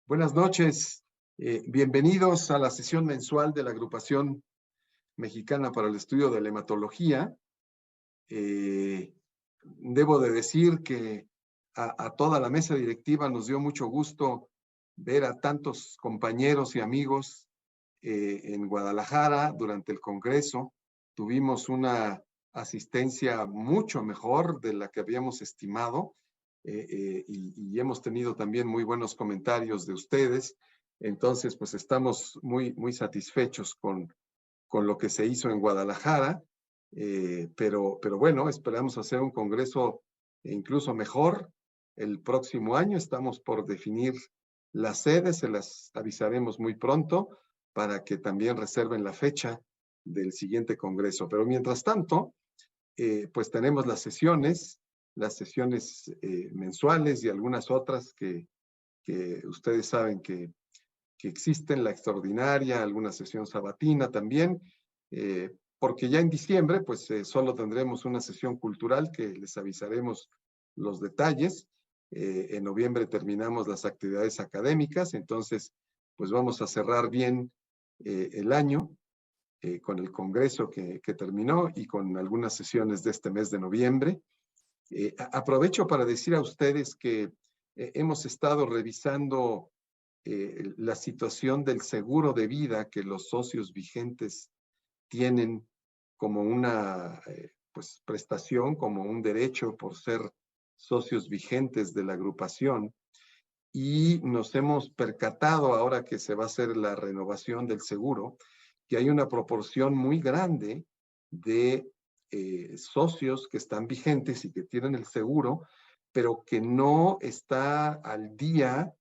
Buenas noches, bienvenidos a la sesión mensual de la Agrupación Mexicana para el Estudio de la Hematología. Debo de decir que a toda la mesa directiva nos dio mucho gusto ver a tantos compañeros y amigos en Guadalajara durante el Congreso. Tuvimos una asistencia mucho mejor de la que habíamos estimado. Y hemos tenido también muy buenos comentarios de ustedes. Entonces, pues estamos muy satisfechos con lo que se hizo en Guadalajara, pero bueno, esperamos hacer un congreso incluso mejor el próximo año. Estamos por definir las sedes, se las avisaremos muy pronto para que también reserven la fecha del siguiente congreso. Pero mientras tanto, pues tenemos las sesiones mensuales y algunas otras que ustedes saben que existen, la extraordinaria, alguna sesión sabatina también, porque ya en diciembre pues solo tendremos una sesión cultural que les avisaremos los detalles. En noviembre terminamos las actividades académicas, entonces pues vamos a cerrar bien el año con el congreso que terminó y con algunas sesiones de este mes de noviembre. Aprovecho para decir a ustedes que hemos estado revisando la situación del seguro de vida que los socios vigentes tienen como una pues, prestación, como un derecho por ser socios vigentes de la agrupación. Y nos hemos percatado ahora que se va a hacer la renovación del seguro, que hay una proporción muy grande de socios que están vigentes y que tienen el seguro, pero que no está al día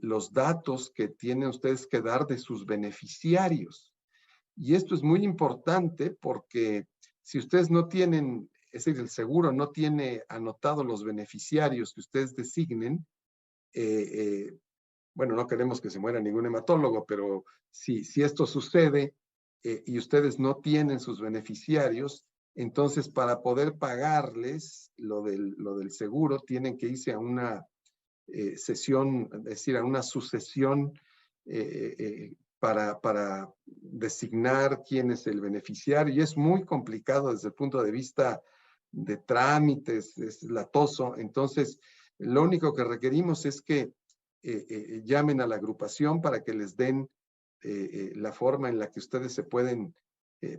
los datos que tienen ustedes que dar de sus beneficiarios. Y esto es muy importante porque si ustedes no tienen, es decir, el seguro no tiene anotado los beneficiarios que ustedes designen, eh, bueno, no queremos que se muera ningún hematólogo, pero si esto sucede y ustedes no tienen sus beneficiarios, entonces para poder pagarles lo del seguro tienen que irse a una sesión, es decir, a una sucesión para designar quién es el beneficiario, y es muy complicado desde el punto de vista de trámites, es latoso. Entonces, lo único que requerimos es que llamen a la agrupación para que les den la forma en la que ustedes se pueden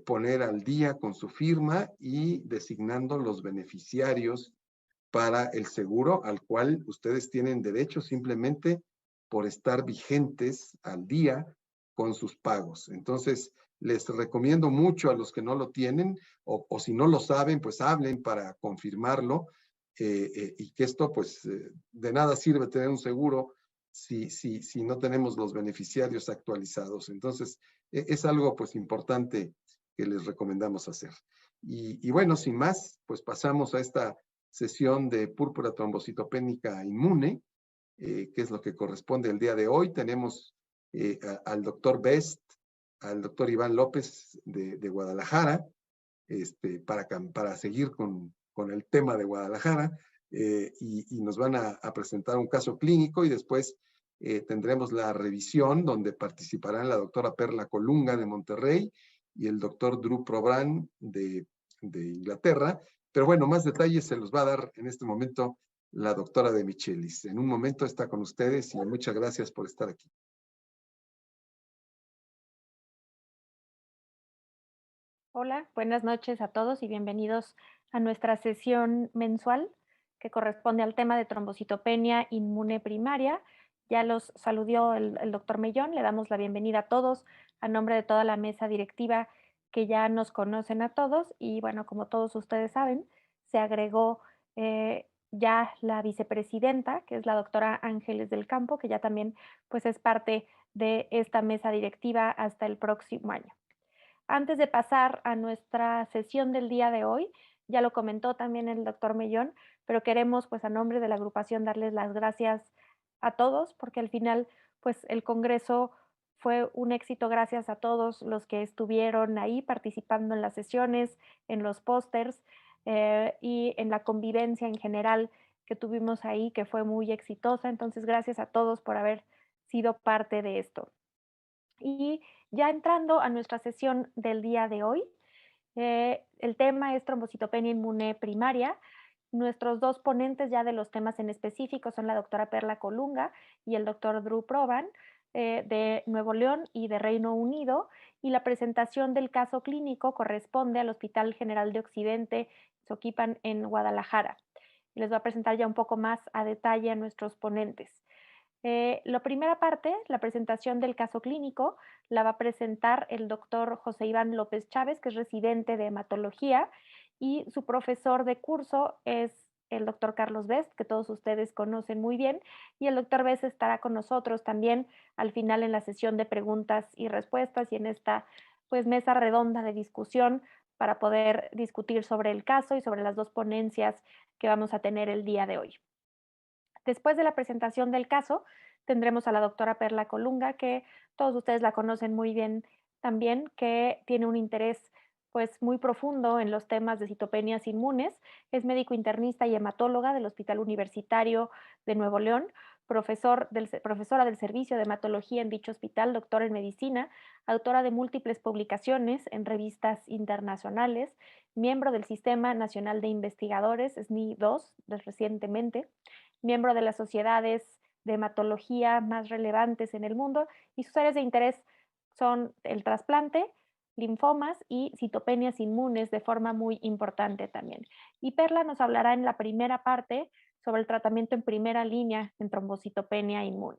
poner al día con su firma y designando los beneficiarios para el seguro al cual ustedes tienen derecho simplemente por estar vigentes al día con sus pagos. Entonces, les recomiendo mucho a los que no lo tienen o si no lo saben, pues hablen para confirmarlo y que esto, pues, de nada sirve tener un seguro si no tenemos los beneficiarios actualizados. Entonces, es algo, pues, importante que les recomendamos hacer. Y bueno, sin más, pues pasamos a esta sesión de púrpura trombocitopénica inmune, que es lo que corresponde el día de hoy. Tenemos al doctor Best, al doctor Iván López de Guadalajara, para seguir con el tema de Guadalajara, y nos van a presentar un caso clínico y después tendremos la revisión donde participarán la doctora Perla Colunga de Monterrey y el doctor Drew Probran de Inglaterra. Pero bueno, más detalles se los va a dar en este momento la doctora de Michelis. En un momento está con ustedes y muchas gracias por estar aquí. Hola, buenas noches a todos y bienvenidos a nuestra sesión mensual que corresponde al tema de trombocitopenia inmune primaria. Ya los saludó el doctor Mellón, le damos la bienvenida a todos a nombre de toda la mesa directiva que ya nos conocen a todos y bueno, como todos ustedes saben, se agregó ya la vicepresidenta, que es la doctora Ángeles del Campo, que ya también pues es parte de esta mesa directiva hasta el próximo año. Antes de pasar a nuestra sesión del día de hoy, ya lo comentó también el doctor Mellón, pero queremos, pues, a nombre de la agrupación darles las gracias a todos, porque al final, pues, el congreso fue un éxito gracias a todos los que estuvieron ahí participando en las sesiones, en los pósters, y en la convivencia en general que tuvimos ahí, que fue muy exitosa. Entonces, gracias a todos por haber sido parte de esto. Y ya entrando a nuestra sesión del día de hoy, el tema es trombocitopenia inmune primaria. Nuestros dos ponentes ya de los temas en específico son la doctora Perla Colunga y el doctor Drew Provan, de Nuevo León y de Reino Unido, y la presentación del caso clínico corresponde al Hospital General de Occidente, Soquipan, en Guadalajara. Les voy a presentar ya un poco más a detalle a nuestros ponentes. La primera parte, la presentación del caso clínico, la va a presentar el doctor José Iván López Chávez, que es residente de hematología, y su profesor de curso es el doctor Carlos Best, que todos ustedes conocen muy bien, y el doctor Best estará con nosotros también al final en la sesión de preguntas y respuestas y en esta pues mesa redonda de discusión para poder discutir sobre el caso y sobre las dos ponencias que vamos a tener el día de hoy. Después de la presentación del caso, tendremos a la doctora Perla Colunga, que todos ustedes la conocen muy bien también, que tiene un interés pues muy profundo en los temas de citopenias inmunes. Es médico internista y hematóloga del Hospital Universitario de Nuevo León, profesora del servicio de hematología en dicho hospital, doctora en medicina, autora de múltiples publicaciones en revistas internacionales, miembro del Sistema Nacional de Investigadores, SNI-2, recientemente, miembro de las sociedades de hematología más relevantes en el mundo, y sus áreas de interés son el trasplante, linfomas y citopenias inmunes de forma muy importante también. Y Perla nos hablará en la primera parte sobre el tratamiento en primera línea en trombocitopenia inmune.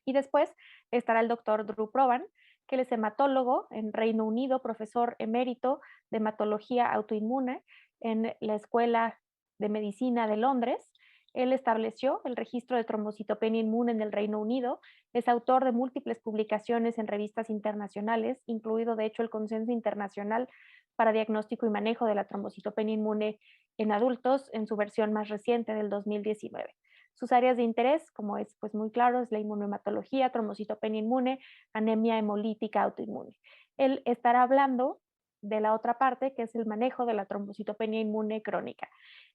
Y después estará el doctor Drew Provan, que él es hematólogo en Reino Unido, profesor emérito de hematología autoinmune en la Escuela de Medicina de Londres. Él estableció el registro de trombocitopenia inmune en el Reino Unido, es autor de múltiples publicaciones en revistas internacionales, incluido de hecho el Consenso Internacional para Diagnóstico y Manejo de la Trombocitopenia Inmune en Adultos en su versión más reciente del 2019. Sus áreas de interés, como es pues muy claro, es la inmunohematología, trombocitopenia inmune, anemia hemolítica autoinmune. Él estará hablando de la otra parte, que es el manejo de la trombocitopenia inmune crónica.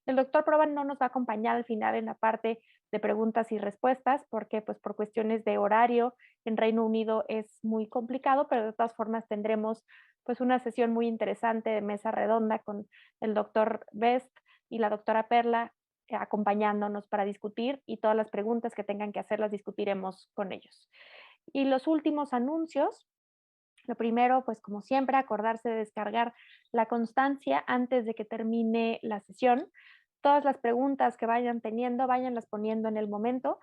El doctor Provan no nos va a acompañar al final en la parte de preguntas y respuestas, porque pues por cuestiones de horario en Reino Unido es muy complicado, pero de todas formas tendremos pues una sesión muy interesante de mesa redonda con el doctor Best y la doctora Perla acompañándonos para discutir, y todas las preguntas que tengan que hacer las discutiremos con ellos. Y los últimos anuncios, lo primero, pues como siempre, acordarse de descargar la constancia antes de que termine la sesión. Todas las preguntas que vayan teniendo, váyanlas poniendo en el momento,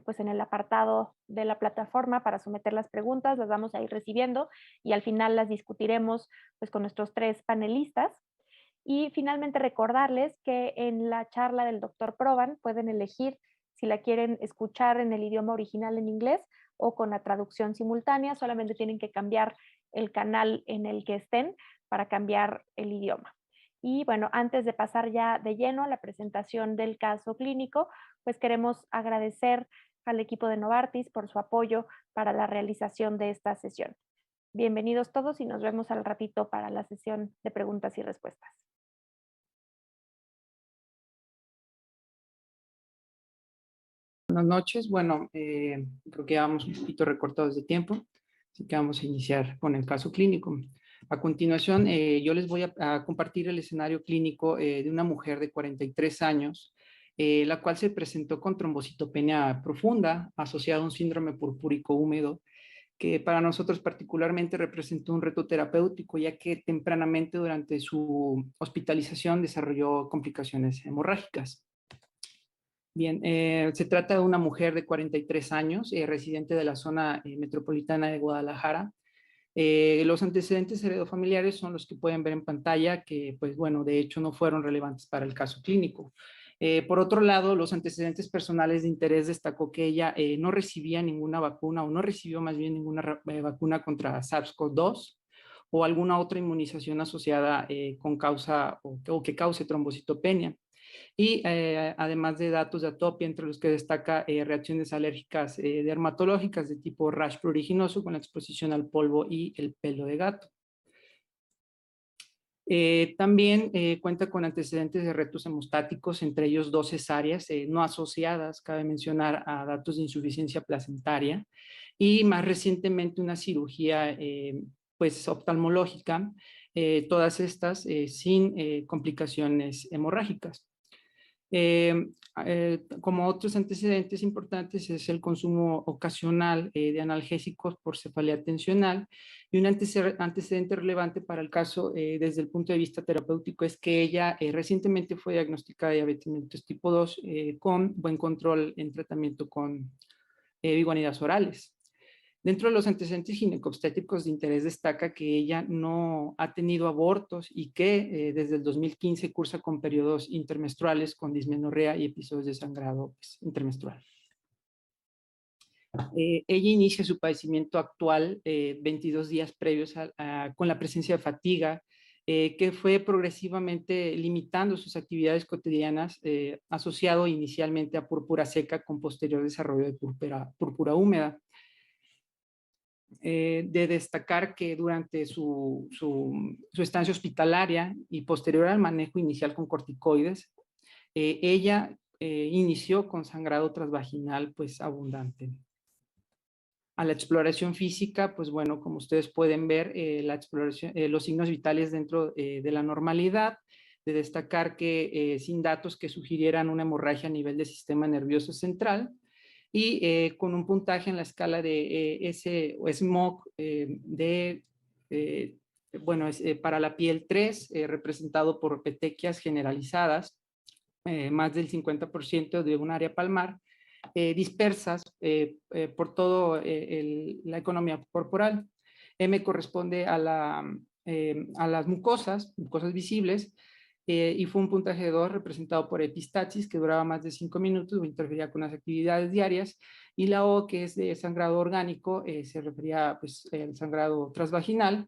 pues en el apartado de la plataforma para someter las preguntas, las vamos a ir recibiendo y al final las discutiremos pues con nuestros tres panelistas. Y finalmente recordarles que en la charla del doctor Provan pueden elegir si la quieren escuchar en el idioma original en inglés o con la traducción simultánea. Solamente tienen que cambiar el canal en el que estén para cambiar el idioma. Y bueno, antes de pasar ya de lleno a la presentación del caso clínico, pues queremos agradecer al equipo de Novartis por su apoyo para la realización de esta sesión. Bienvenidos todos y nos vemos al ratito para la sesión de preguntas y respuestas. Buenas noches. Bueno, creo que ya vamos un poquito recortados de tiempo, así que vamos a iniciar con el caso clínico. A continuación, yo les voy a compartir el escenario clínico de una mujer de 43 años, la cual se presentó con trombocitopenia profunda asociada a un síndrome purpúrico húmedo, que para nosotros particularmente representó un reto terapéutico, ya que tempranamente durante su hospitalización desarrolló complicaciones hemorrágicas. Bien, se trata de una mujer de 43 años, residente de la zona metropolitana de Guadalajara. Los antecedentes heredofamiliares son los que pueden ver en pantalla, que pues bueno, de hecho no fueron relevantes para el caso clínico. Por otro lado, los antecedentes personales de interés destacó que ella no recibía ninguna vacuna o no recibió más bien ninguna vacuna contra SARS-CoV-2 o alguna otra inmunización asociada con causa o que cause trombocitopenia. Y además de datos de atopia, entre los que destaca reacciones alérgicas dermatológicas de tipo rash pruriginoso con la exposición al polvo y el pelo de gato. También cuenta con antecedentes de retos hemostáticos, entre ellos 2 cesáreas no asociadas, cabe mencionar, a datos de insuficiencia placentaria, y más recientemente una cirugía pues oftalmológica, todas estas sin complicaciones hemorrágicas. Como otros antecedentes importantes es el consumo ocasional de analgésicos por cefalea tensional, y un antecedente relevante para el caso desde el punto de vista terapéutico es que ella recientemente fue diagnosticada de diabetes mellitus tipo 2 con buen control en tratamiento con biguanidas orales. Dentro de los antecedentes ginecobstétricos de interés destaca que ella no ha tenido abortos y que desde el 2015 cursa con periodos intermenstruales con dismenorrea y episodios de sangrado pues, intermenstrual. Ella inicia su padecimiento actual 22 días previos con la presencia de fatiga, que fue progresivamente limitando sus actividades cotidianas, asociado inicialmente a púrpura seca con posterior desarrollo de púrpura húmeda. De destacar que durante su estancia hospitalaria y posterior al manejo inicial con corticoides, ella inició con sangrado transvaginal pues abundante. A la exploración física, pues bueno, como ustedes pueden ver, los signos vitales dentro de la normalidad, de destacar que sin datos que sugirieran una hemorragia a nivel del sistema nervioso central, y con un puntaje en la escala de SMOC para la piel 3, representado por petequias generalizadas, más del 50% de un área palmar, dispersas por toda la economía corporal. M corresponde a las mucosas visibles, y fue un puntaje de 2 representado por epistaxis, que duraba más de 5 minutos o interfería con las actividades diarias, y la O, que es de sangrado orgánico, se refería pues, al sangrado transvaginal,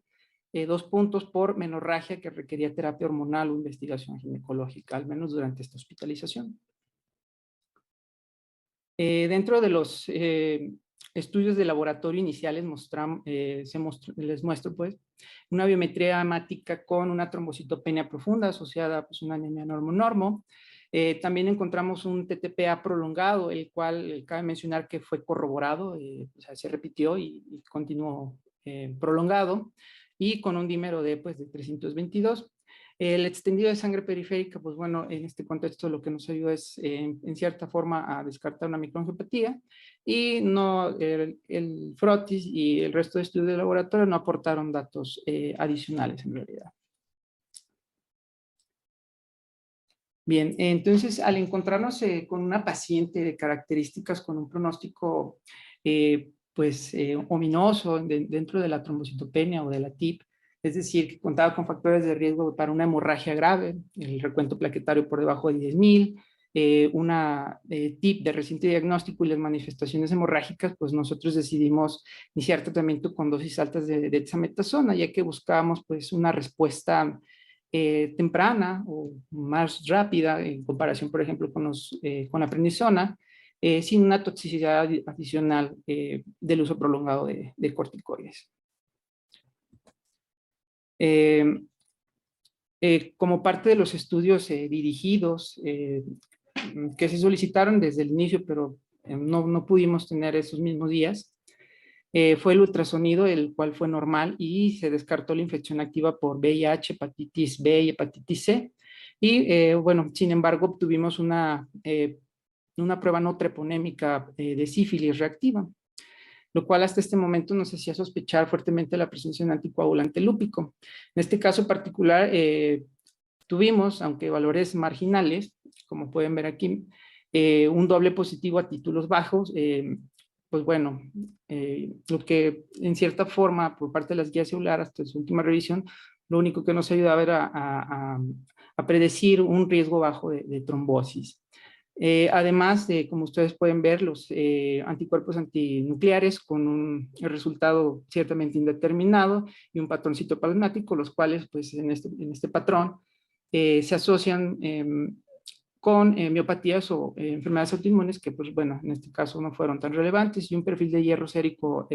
2 puntos por menorragia que requería terapia hormonal o investigación ginecológica, al menos durante esta hospitalización. Dentro de los estudios de laboratorio iniciales les muestro pues una biometría hemática con una trombocitopenia profunda asociada pues, a una anemia normo-normo. También encontramos un TTPA prolongado, el cual cabe mencionar que fue corroborado, o sea, se repitió y continuó prolongado, y con un dímero de 322. El extendido de sangre periférica, pues bueno, en este contexto lo que nos ayuda es en cierta forma a descartar una microangiopatía, y no, el frotis y el resto de estudios de laboratorio no aportaron datos adicionales en realidad. Bien, entonces al encontrarnos con una paciente de características con un pronóstico ominoso dentro de la trombocitopenia o de la TIP, es decir, que contaba con factores de riesgo para una hemorragia grave, el recuento plaquetario por debajo de 10,000, una TIP de reciente diagnóstico y las manifestaciones hemorrágicas, pues nosotros decidimos iniciar tratamiento con dosis altas de dexametasona, ya que buscábamos pues una respuesta temprana o más rápida en comparación, por ejemplo, con la prednisona, sin una toxicidad adicional del uso prolongado de corticoides. Como parte de los estudios dirigidos que se solicitaron desde el inicio, pero no pudimos tener esos mismos días, fue el ultrasonido, el cual fue normal, y se descartó la infección activa por VIH, hepatitis B y hepatitis C. Y bueno, sin embargo, obtuvimos una prueba no treponémica de sífilis reactiva, lo cual hasta este momento nos hacía sospechar fuertemente la presencia de un anticoagulante lúpico. En este caso particular, tuvimos, aunque valores marginales, como pueden ver aquí, un doble positivo a títulos bajos. Pues bueno, lo que en cierta forma, por parte de las guías celulares, hasta su última revisión, lo único que nos ayudaba era a predecir un riesgo bajo de trombosis. Además, como ustedes pueden ver, los anticuerpos antinucleares con un resultado ciertamente indeterminado y un patrón citoplasmático, los cuales pues en este patrón se asocian con miopatías o enfermedades autoinmunes que pues bueno, en este caso no fueron tan relevantes, y un perfil de hierro sérico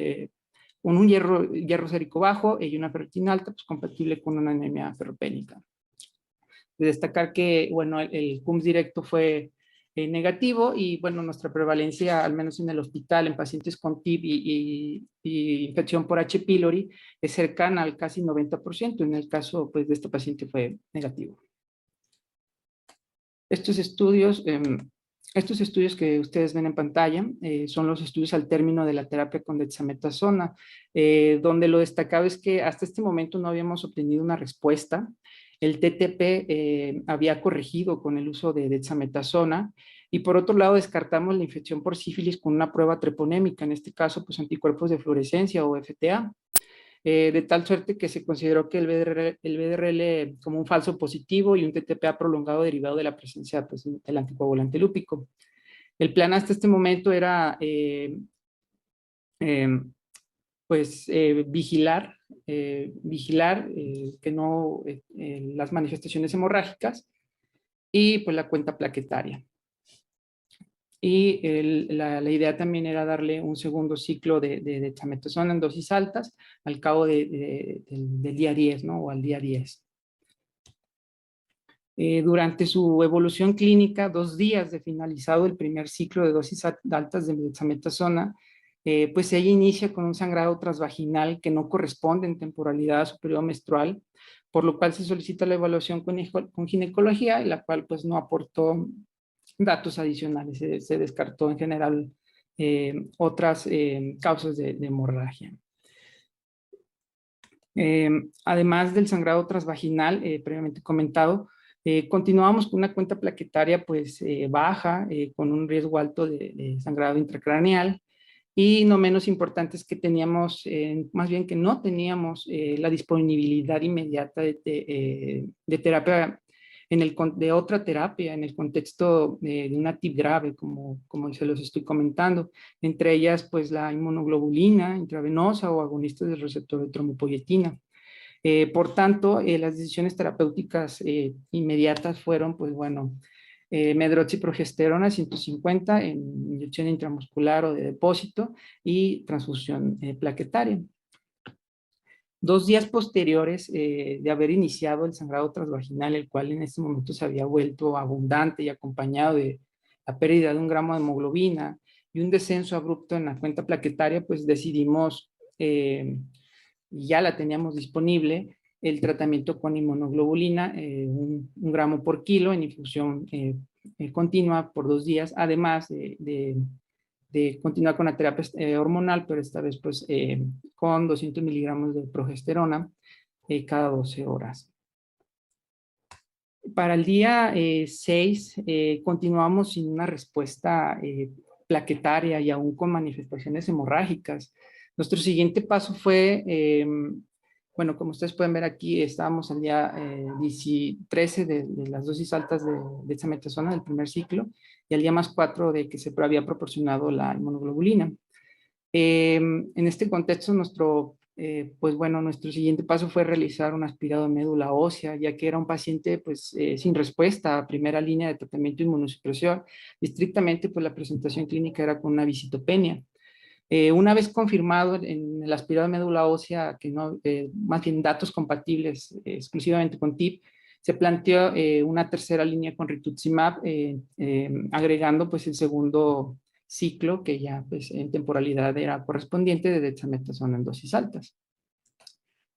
un hierro sérico bajo y una ferritina alta, pues compatible con una anemia ferropénica. De destacar que, bueno, el CUMS directo fue negativo y, bueno, nuestra prevalencia, al menos en el hospital, en pacientes con TIB y infección por H. pylori, es cercana al casi 90%. En el caso, pues, de este paciente fue negativo. Estos estudios que ustedes ven en pantalla son los estudios al término de la terapia con dexametasona, donde lo destacado es que hasta este momento no habíamos obtenido una respuesta. El TTP había corregido con el uso de dexametasona y por otro lado descartamos la infección por sífilis con una prueba treponémica, en este caso pues anticuerpos de fluorescencia o FTA. De tal suerte que se consideró que el VDRL como un falso positivo y un TTPA prolongado derivado de la presencia pues, del anticoagulante lúpico. El plan hasta este momento era vigilar que no las manifestaciones hemorrágicas y pues la cuenta plaquetaria. Y la idea también era darle un segundo ciclo de dexametasona en dosis altas al cabo del día 10, ¿no? O al día 10. Durante su evolución clínica, 2 días de finalizado el primer ciclo de dosis altas de dexametasona, pues ella inicia con un sangrado transvaginal que no corresponde en temporalidad a su periodo menstrual, por lo cual se solicita la evaluación con ginecología, y la cual pues no aportó datos adicionales. Se descartó en general otras causas de hemorragia. Además del sangrado transvaginal, previamente comentado, continuamos con una cuenta plaquetaria pues baja, con un riesgo alto de sangrado intracraneal, y no menos importante es que teníamos, más bien que no teníamos la disponibilidad inmediata de terapia, de otra terapia en el contexto de una TIB grave, como se los estoy comentando. Entre ellas, pues la inmunoglobulina intravenosa o agonistas del receptor de trombopoyetina. Por tanto, las decisiones terapéuticas inmediatas fueron, pues bueno, medroxiprogesterona 150 en inyección intramuscular o de depósito y transfusión plaquetaria. 2 días posteriores de haber iniciado el sangrado transvaginal, el cual en este momento se había vuelto abundante y acompañado de la pérdida de 1 gramo de hemoglobina y un descenso abrupto en la cuenta plaquetaria, pues decidimos, ya la teníamos disponible, el tratamiento con inmunoglobulina, 1 gramo por kilo en infusión continua por 2 días, además de continuar con la terapia hormonal, pero esta vez pues con 200 miligramos de progesterona cada 12 horas. Para el día 6 continuamos sin una respuesta plaquetaria y aún con manifestaciones hemorrágicas. Nuestro siguiente paso fue, bueno, como ustedes pueden ver aquí, estábamos al día 13 de las dosis altas de dexametasona del primer ciclo y al día más 4 de que se había proporcionado la inmunoglobulina. En este contexto, pues bueno, nuestro siguiente paso fue realizar un aspirado de médula ósea, ya que era un paciente pues sin respuesta a primera línea de tratamiento de inmunosupresión, y estrictamente pues la presentación clínica era con una visitopenia. Una vez confirmado en el aspirado de médula ósea, que no, más bien datos compatibles exclusivamente con TIP, se planteó una tercera línea con rituximab, agregando pues el segundo ciclo, que ya pues en temporalidad era correspondiente de dexametasona en dosis altas.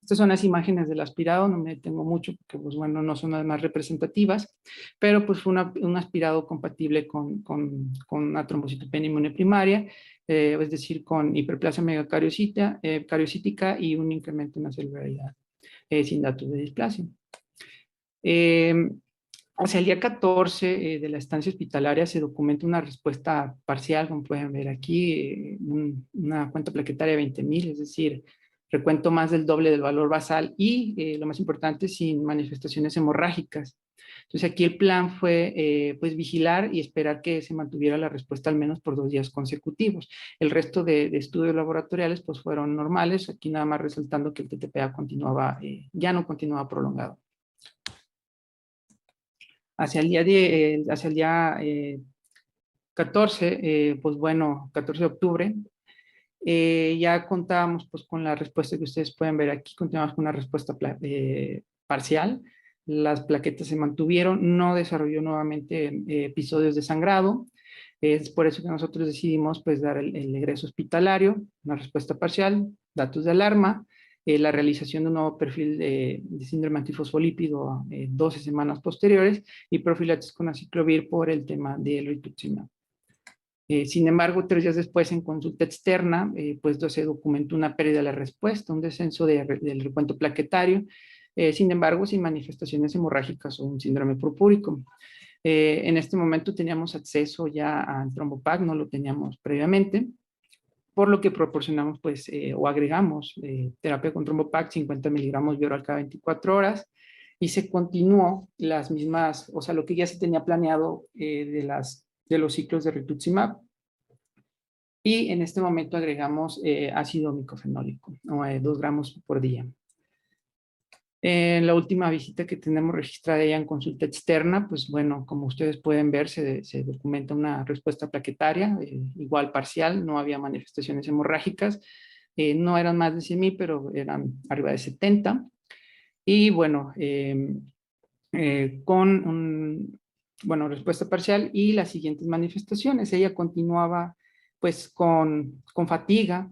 Estas son las imágenes del aspirado, no me detengo mucho porque pues bueno, no son las más representativas, pero pues fue un aspirado compatible con una trombocitopenia inmune primaria, es decir, con hiperplasia megacariocítica y un incremento en la celularidad sin datos de displasia. Hacia el día 14 de la estancia hospitalaria se documenta una respuesta parcial, como pueden ver aquí, una cuenta plaquetaria de 20.000, es decir, recuento más del doble del valor basal y, lo más importante, sin manifestaciones hemorrágicas. Entonces aquí el plan fue pues vigilar y esperar que se mantuviera la respuesta al menos por 2 días consecutivos. El resto de estudios laboratoriales pues fueron normales, aquí nada más resaltando que el TTPA continuaba, ya no continuaba prolongado. Hacia el día 14, pues bueno, 14 de octubre, Ya contábamos pues con la respuesta que ustedes pueden ver aquí, continuamos con una respuesta parcial. Las plaquetas se mantuvieron, no desarrolló nuevamente episodios de sangrado. Es por eso que nosotros decidimos pues dar el egreso hospitalario, una respuesta parcial, datos de alarma, la realización de un nuevo perfil de síndrome antifosfolípido 12 semanas posteriores y profilaxis con aciclovir por el tema del rituximab. Sin embargo, 3 días después, en consulta externa, pues se documentó una pérdida de la respuesta, un descenso del recuento plaquetario, sin embargo, sin manifestaciones hemorrágicas o un síndrome purpúrico. En este momento teníamos acceso ya al trombopac, no lo teníamos previamente, por lo que proporcionamos pues, o agregamos terapia con trombopac, 50 miligramos bioral cada 24 horas, y se continuó las mismas, o sea, lo que ya se tenía planeado de los ciclos de rituximab. Y en este momento agregamos ácido micofenólico, 2 gramos por día. En la última visita que tenemos registrada ya en consulta externa, pues bueno, como ustedes pueden ver, se documenta una respuesta plaquetaria, igual parcial, no había manifestaciones hemorrágicas, no eran más de 100,000, pero eran arriba de 70. Y bueno, bueno, respuesta parcial y las siguientes manifestaciones. Ella continuaba pues con fatiga,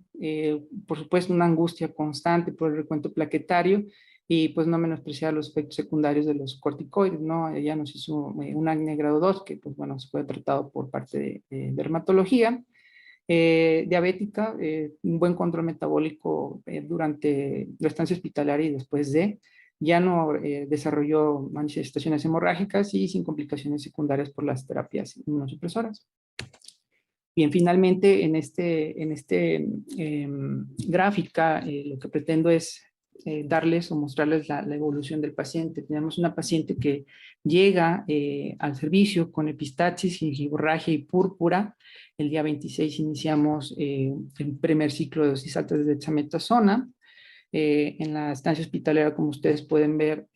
por supuesto una angustia constante por el recuento plaquetario y pues no menospreciar los efectos secundarios de los corticoides, ¿no? Ella nos hizo un acné grado 2 que pues bueno, se fue tratado por parte de dermatología. Diabética, un buen control metabólico durante la estancia hospitalaria y después de, ya no desarrolló manifestaciones hemorrágicas y sin complicaciones secundarias por las terapias inmunosupresoras. Bien, finalmente en este gráfica lo que pretendo es darles o mostrarles la evolución del paciente. Tenemos una paciente que llega al servicio con epistaxis, gingivorragia y púrpura. El día 26 iniciamos el primer ciclo de dosis altas de dexametasona. En la estancia hospitalera, como ustedes pueden ver,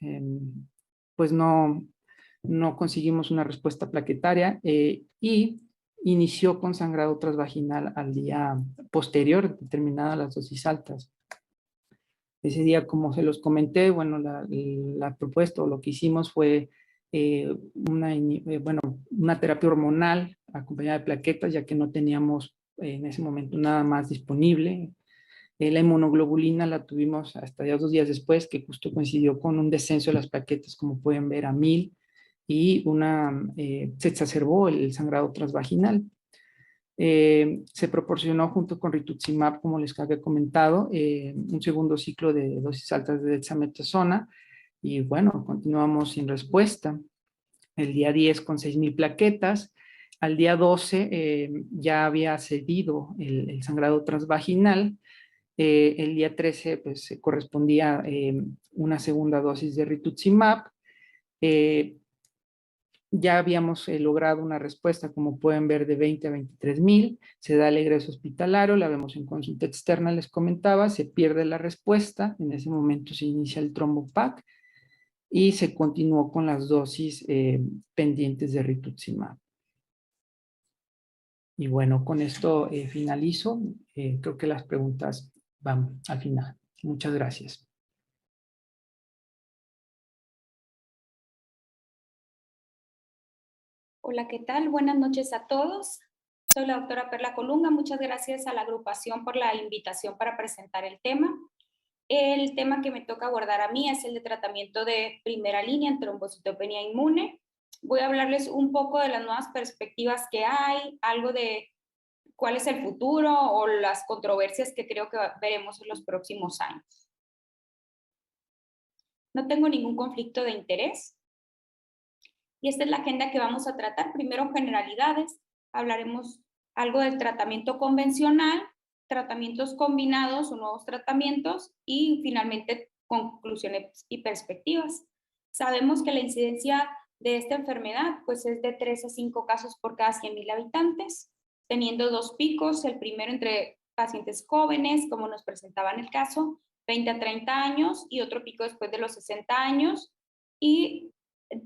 pues no conseguimos una respuesta plaquetaria y inició con sangrado transvaginal al día posterior, determinadas las dosis altas. Ese día, como se los comenté, bueno, la propuesta o lo que hicimos fue una terapia hormonal acompañada de plaquetas, ya que no teníamos en ese momento nada más disponible. La inmunoglobulina la tuvimos hasta ya 2 días después, que justo coincidió con un descenso de las plaquetas, como pueden ver, a 1000, y se exacerbó el sangrado transvaginal. Se proporcionó junto con rituximab, como les había comentado, un segundo ciclo de dosis altas de dexametasona, y bueno, continuamos sin respuesta. El día 10 con 6,000 plaquetas. Al día 12 ya había cedido el sangrado transvaginal. El día 13 pues correspondía una segunda dosis de rituximab. Ya habíamos logrado una respuesta, como pueden ver, de 20 a 23,000. Se da el egreso hospitalario, la vemos en consulta externa, les comentaba, se pierde la respuesta. En ese momento se inicia el trombopac y se continuó con las dosis pendientes de rituximab. Y bueno, con esto finalizo. Creo que las preguntas van al final. Muchas gracias. Hola, ¿qué tal? Buenas noches a todos. Soy la doctora Perla Colunga. Muchas gracias a la agrupación por la invitación para presentar el tema. El tema que me toca abordar a mí es el de tratamiento de primera línea en trombocitopenia inmune. Voy a hablarles un poco de las nuevas perspectivas que hay, algo de cuál es el futuro o las controversias que creo que veremos en los próximos años. No tengo ningún conflicto de interés. Y esta es la agenda que vamos a tratar. Primero, generalidades. Hablaremos algo del tratamiento convencional, tratamientos combinados o nuevos tratamientos y finalmente conclusiones y perspectivas. Sabemos que la incidencia de esta enfermedad pues es de 3 a 5 casos por cada 100,000 habitantes, teniendo 2 picos, el primero entre pacientes jóvenes, como nos presentaba en el caso, 20 a 30 años, y otro pico después de los 60 años, y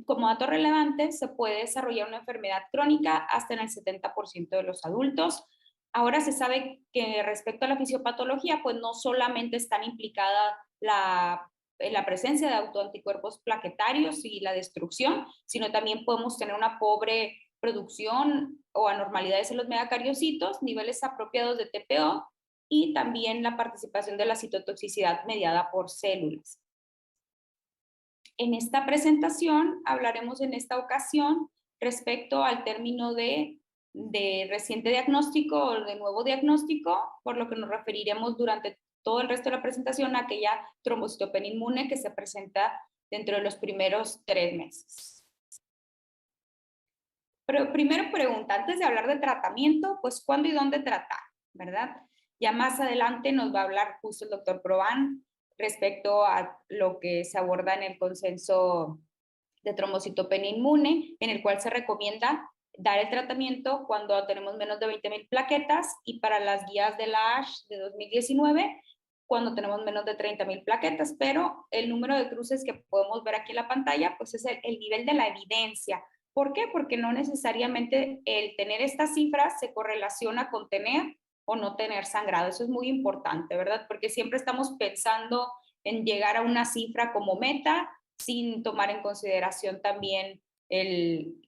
como dato relevante, se puede desarrollar una enfermedad crónica hasta en el 70% de los adultos. Ahora se sabe que respecto a la fisiopatología, pues no solamente están implicadas la presencia de autoanticuerpos plaquetarios y la destrucción, sino también podemos tener una pobre producción o anormalidades en los megacariocitos, niveles apropiados de TPO y también la participación de la citotoxicidad mediada por células. En esta presentación hablaremos en esta ocasión respecto al término de reciente diagnóstico o de nuevo diagnóstico, por lo que nos referiremos durante todo el resto de la presentación a aquella trombocitopenia inmune que se presenta dentro de los primeros 3 meses. Pero primero pregunta, antes de hablar de tratamiento, pues ¿cuándo y dónde tratar? ¿Verdad? Ya más adelante nos va a hablar justo el doctor Provan respecto a lo que se aborda en el consenso de trombocitopenia inmune, en el cual se recomienda dar el tratamiento cuando tenemos menos de 20,000 plaquetas y para las guías de la ASH de 2019, cuando tenemos menos de 30,000 plaquetas, pero el número de cruces que podemos ver aquí en la pantalla, pues es el nivel de la evidencia. ¿Por qué? Porque no necesariamente el tener estas cifras se correlaciona con tener o no tener sangrado. Eso es muy importante, ¿verdad? Porque siempre estamos pensando en llegar a una cifra como meta sin tomar en consideración también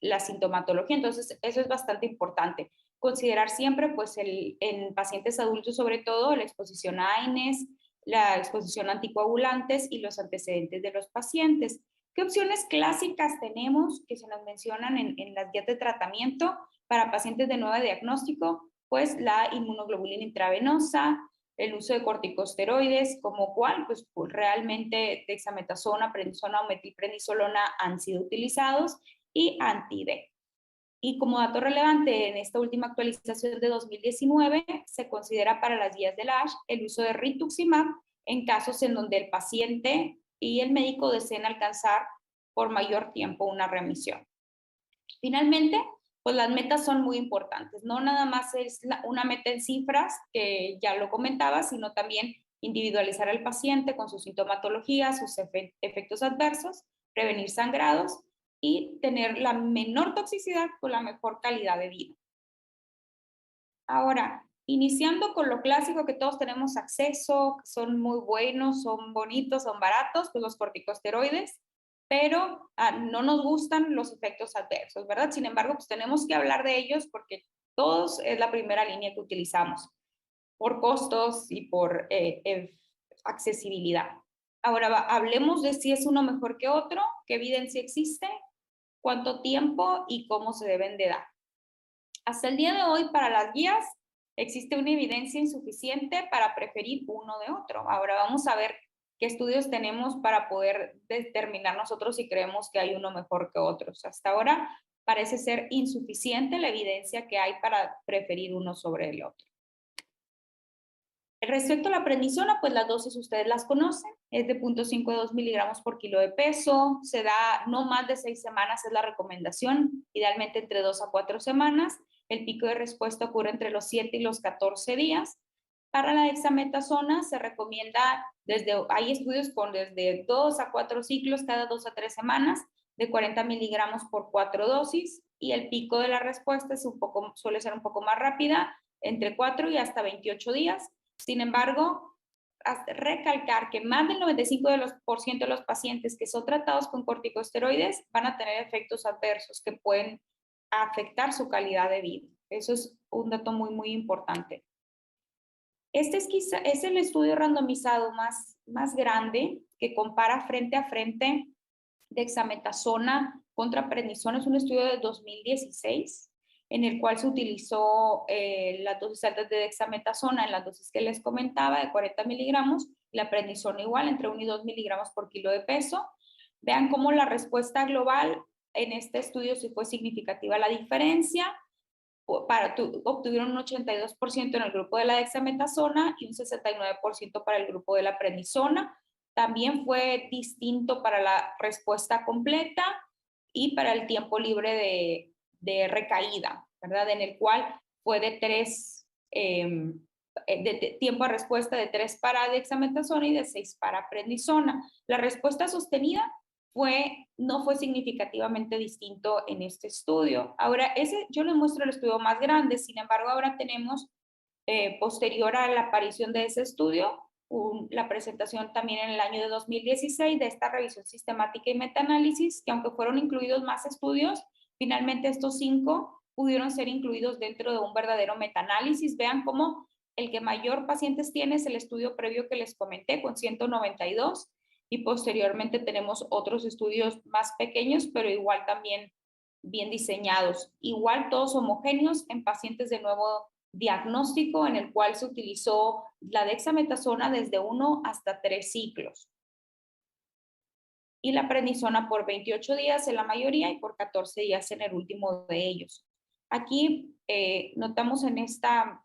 la sintomatología. Entonces, eso es bastante importante. Considerar siempre, pues, en pacientes adultos, sobre todo, la exposición a AINES, la exposición a anticoagulantes y los antecedentes de los pacientes. ¿Qué opciones clásicas tenemos que se nos mencionan en las guías de tratamiento para pacientes de nuevo diagnóstico? Pues la inmunoglobulina intravenosa, el uso de corticosteroides, como cuál, pues realmente dexametasona, prednisona o metilprednisolona han sido utilizados y anti-D. Y como dato relevante, en esta última actualización de 2019, se considera para las guías del ASH el uso de rituximab en casos en donde el paciente y el médico deseen alcanzar por mayor tiempo una remisión. Finalmente, pues las metas son muy importantes. No nada más es una meta en cifras, que ya lo comentaba, sino también individualizar al paciente con su sintomatología, sus efectos adversos, prevenir sangrados y tener la menor toxicidad con la mejor calidad de vida. Ahora, iniciando con lo clásico que todos tenemos acceso, son muy buenos, son bonitos, son baratos, pues los corticosteroides, pero no nos gustan los efectos adversos, ¿verdad? Sin embargo, pues tenemos que hablar de ellos porque todos es la primera línea que utilizamos por costos y por accesibilidad. Ahora hablemos de si es uno mejor que otro, qué evidencia existe, cuánto tiempo y cómo se deben de dar. Hasta el día de hoy, para las guías, existe una evidencia insuficiente para preferir uno de otro. Ahora vamos a ver qué estudios tenemos para poder determinar nosotros si creemos que hay uno mejor que otros. Hasta ahora parece ser insuficiente la evidencia que hay para preferir uno sobre el otro. Respecto a la prednisona, pues las dosis ustedes las conocen, es de 0.5 a 2 miligramos por kilo de peso, se da no más de 6 semanas, es la recomendación, idealmente entre 2 a 4 semanas. El pico de respuesta ocurre entre los 7 y los 14 días. Para la dexametasona se recomienda, hay estudios con desde 2 a 4 ciclos cada 2 a 3 semanas, de 40 miligramos por 4 dosis, y el pico de la respuesta suele ser un poco más rápida, entre 4 y hasta 28 días. Sin embargo, recalcar que más del 95% de los pacientes que son tratados con corticosteroides van a tener efectos adversos que pueden afectar su calidad de vida. Eso es un dato muy, muy importante. Este es el estudio randomizado más grande que compara frente a frente dexametasona contra prednisona. Es un estudio de 2016 en el cual se utilizó las dosis altas de dexametasona en las dosis que les comentaba, de 40 miligramos, la prednisona igual, entre 1 y 2 miligramos por kilo de peso. Vean cómo la respuesta global en este estudio sí fue significativa la diferencia. Obtuvieron un 82% en el grupo de la dexametasona y un 69% para el grupo de la prednisona. También fue distinto para la respuesta completa y para el tiempo libre de recaída, ¿verdad? En el cual fue de tiempo de respuesta de 3 para dexametasona y de 6 para prednisona. La respuesta sostenida no fue significativamente distinto en este estudio. Ahora, yo les muestro el estudio más grande, sin embargo, ahora tenemos posterior a la aparición de ese estudio, la presentación también en el año de 2016 de esta revisión sistemática y metaanálisis, que aunque fueron incluidos más estudios, finalmente estos 5 pudieron ser incluidos dentro de un verdadero metaanálisis. Vean cómo el que mayor pacientes tiene es el estudio previo que les comenté, con 192, y posteriormente tenemos otros estudios más pequeños, pero igual también bien diseñados. Igual todos homogéneos en pacientes de nuevo diagnóstico, en el cual se utilizó la dexametasona desde 1 hasta 3 ciclos. Y la prednisona por 28 días en la mayoría y por 14 días en el último de ellos. Aquí notamos en esta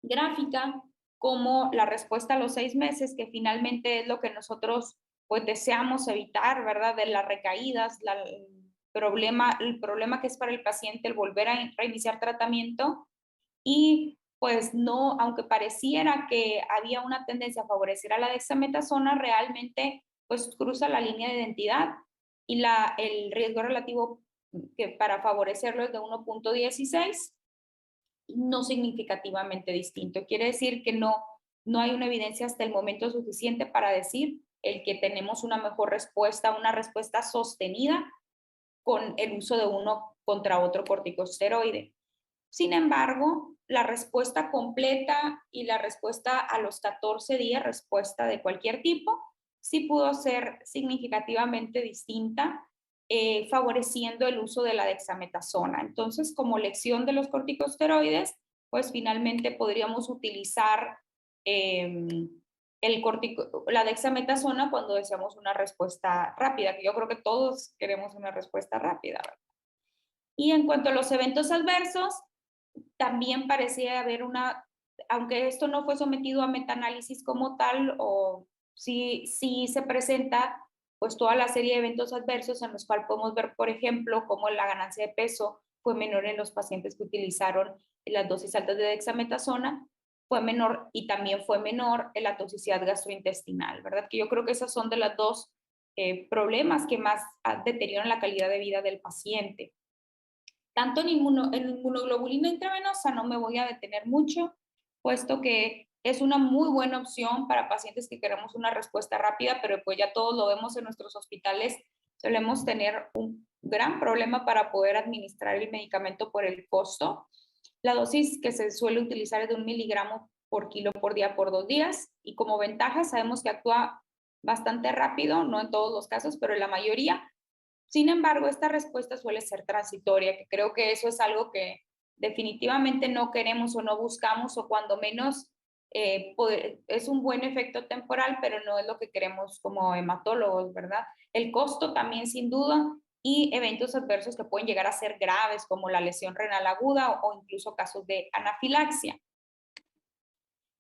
gráfica como la respuesta a los 6 meses, que finalmente es lo que nosotros pues deseamos evitar, ¿verdad? De las recaídas, el problema que es para el paciente el volver a reiniciar tratamiento. Y pues no, aunque pareciera que había una tendencia a favorecer a la dexametasona, realmente pues cruza la línea de identidad y el riesgo relativo que para favorecerlo es de 1.16, no significativamente distinto. Quiere decir que no hay una evidencia hasta el momento suficiente para decir el que tenemos una mejor respuesta, una respuesta sostenida con el uso de uno contra otro corticosteroide. Sin embargo, la respuesta completa y la respuesta a los 14 días, respuesta de cualquier tipo, sí pudo ser significativamente distinta, favoreciendo el uso de la dexametasona. Entonces, como lección de los corticosteroides, pues finalmente podríamos utilizar la dexametasona cuando deseamos una respuesta rápida, que yo creo que todos queremos una respuesta rápida, ¿verdad? Y en cuanto a los eventos adversos, también parecía haber aunque esto no fue sometido a metaanálisis como tal, o sí se presenta pues toda la serie de eventos adversos en los cuales podemos ver, por ejemplo, cómo la ganancia de peso fue menor en los pacientes que utilizaron las dosis altas de dexametasona, fue menor, y también fue menor en la toxicidad gastrointestinal, ¿verdad? Que yo creo que esos son de los 2 problemas que más deterioran la calidad de vida del paciente. Tanto en inmunoglobulina intravenosa no me voy a detener mucho, puesto que es una muy buena opción para pacientes que queremos una respuesta rápida, pero pues ya todos lo vemos en nuestros hospitales, solemos tener un gran problema para poder administrar el medicamento por el costo. La dosis que se suele utilizar es de 1 miligramo por kilo por día por 2 días, y como ventaja sabemos que actúa bastante rápido, no en todos los casos, pero en la mayoría. Sin embargo, esta respuesta suele ser transitoria, que creo que eso es algo que definitivamente no queremos o no buscamos, o cuando menos es un buen efecto temporal, pero no es lo que queremos como hematólogos, ¿verdad? El costo también, sin duda, y eventos adversos que pueden llegar a ser graves, como la lesión renal aguda o incluso casos de anafilaxia.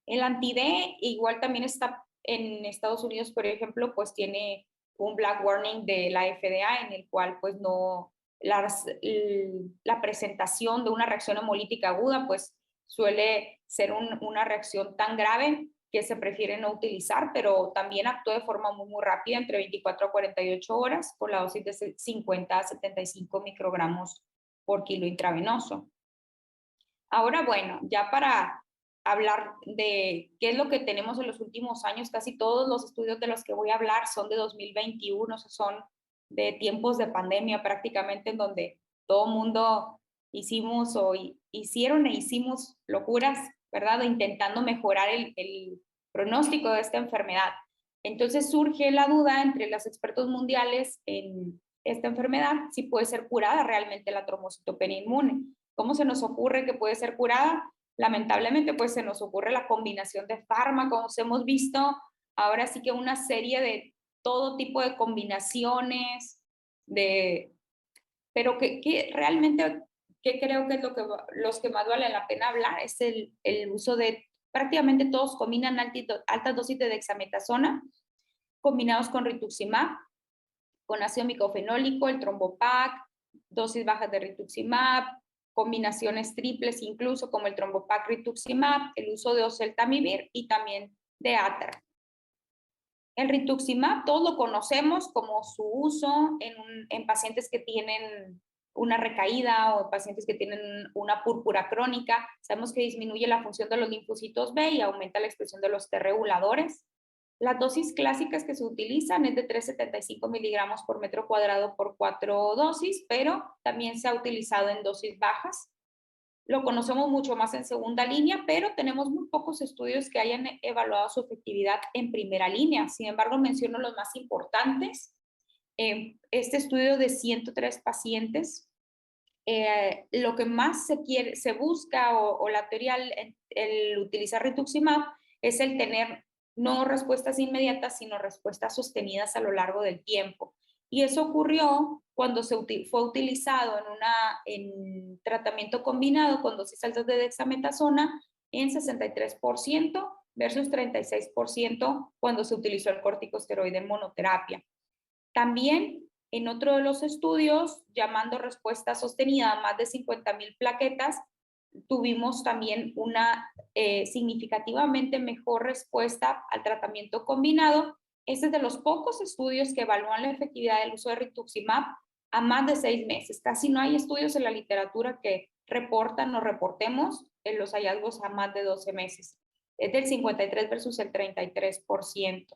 El anti-D igual también está en Estados Unidos, por ejemplo, pues tiene un black warning de la FDA, en el cual pues no, la presentación de una reacción hemolítica aguda pues suele ser una reacción tan grave que se prefiere no utilizar, pero también actúa de forma muy rápida, entre 24 a 48 horas, con la dosis de 50 a 75 microgramos por kilo intravenoso. Ahora, bueno, ya para hablar de qué es lo que tenemos en los últimos años, casi todos los estudios de los que voy a hablar son de 2021, son de tiempos de pandemia prácticamente, en donde todo mundo hicimos locuras, ¿verdad? Intentando mejorar el pronóstico de esta enfermedad. Entonces surge la duda entre los expertos mundiales en esta enfermedad, si puede ser curada realmente la trombocitopenia inmune. ¿Cómo se nos ocurre que puede ser curada? Lamentablemente, pues se nos ocurre la combinación de fármacos. Hemos visto ahora sí que una serie de todo tipo de combinaciones, pero que realmente, que creo que es los que más vale la pena hablar, es el uso de, prácticamente todos combinan altas dosis de dexametasona, combinados con rituximab, con ácido micofenólico, el trombopac, dosis bajas de rituximab, combinaciones triples incluso como el trombopac rituximab, el uso de oseltamivir y también de ATRA. El rituximab todos lo conocemos como su uso en pacientes que tienen una recaída o pacientes que tienen una púrpura crónica. Sabemos que disminuye la función de los linfocitos B y aumenta la expresión de los T reguladores. Las dosis clásicas que se utilizan es de 375 miligramos por metro cuadrado por 4 dosis, pero también se ha utilizado en dosis bajas. Lo conocemos mucho más en segunda línea, pero tenemos muy pocos estudios que hayan evaluado su efectividad en primera línea. Sin embargo, menciono los más importantes. Este estudio de 103 pacientes, lo que más se busca o la teoría el utilizar rituximab es el tener no respuestas inmediatas, sino respuestas sostenidas a lo largo del tiempo. Y eso ocurrió cuando fue utilizado en tratamiento combinado con dosis altas de dexametasona en 63% versus 36% cuando se utilizó el corticosteroide en monoterapia. También en otro de los estudios, llamando respuesta sostenida a más de 50,000 plaquetas, tuvimos también una significativamente mejor respuesta al tratamiento combinado. Este es de los pocos estudios que evalúan la efectividad del uso de rituximab a más de 6 meses. Casi no hay estudios en la literatura que reportan o reportemos en los hallazgos a más de 12 meses. Es del 53 versus el 33%.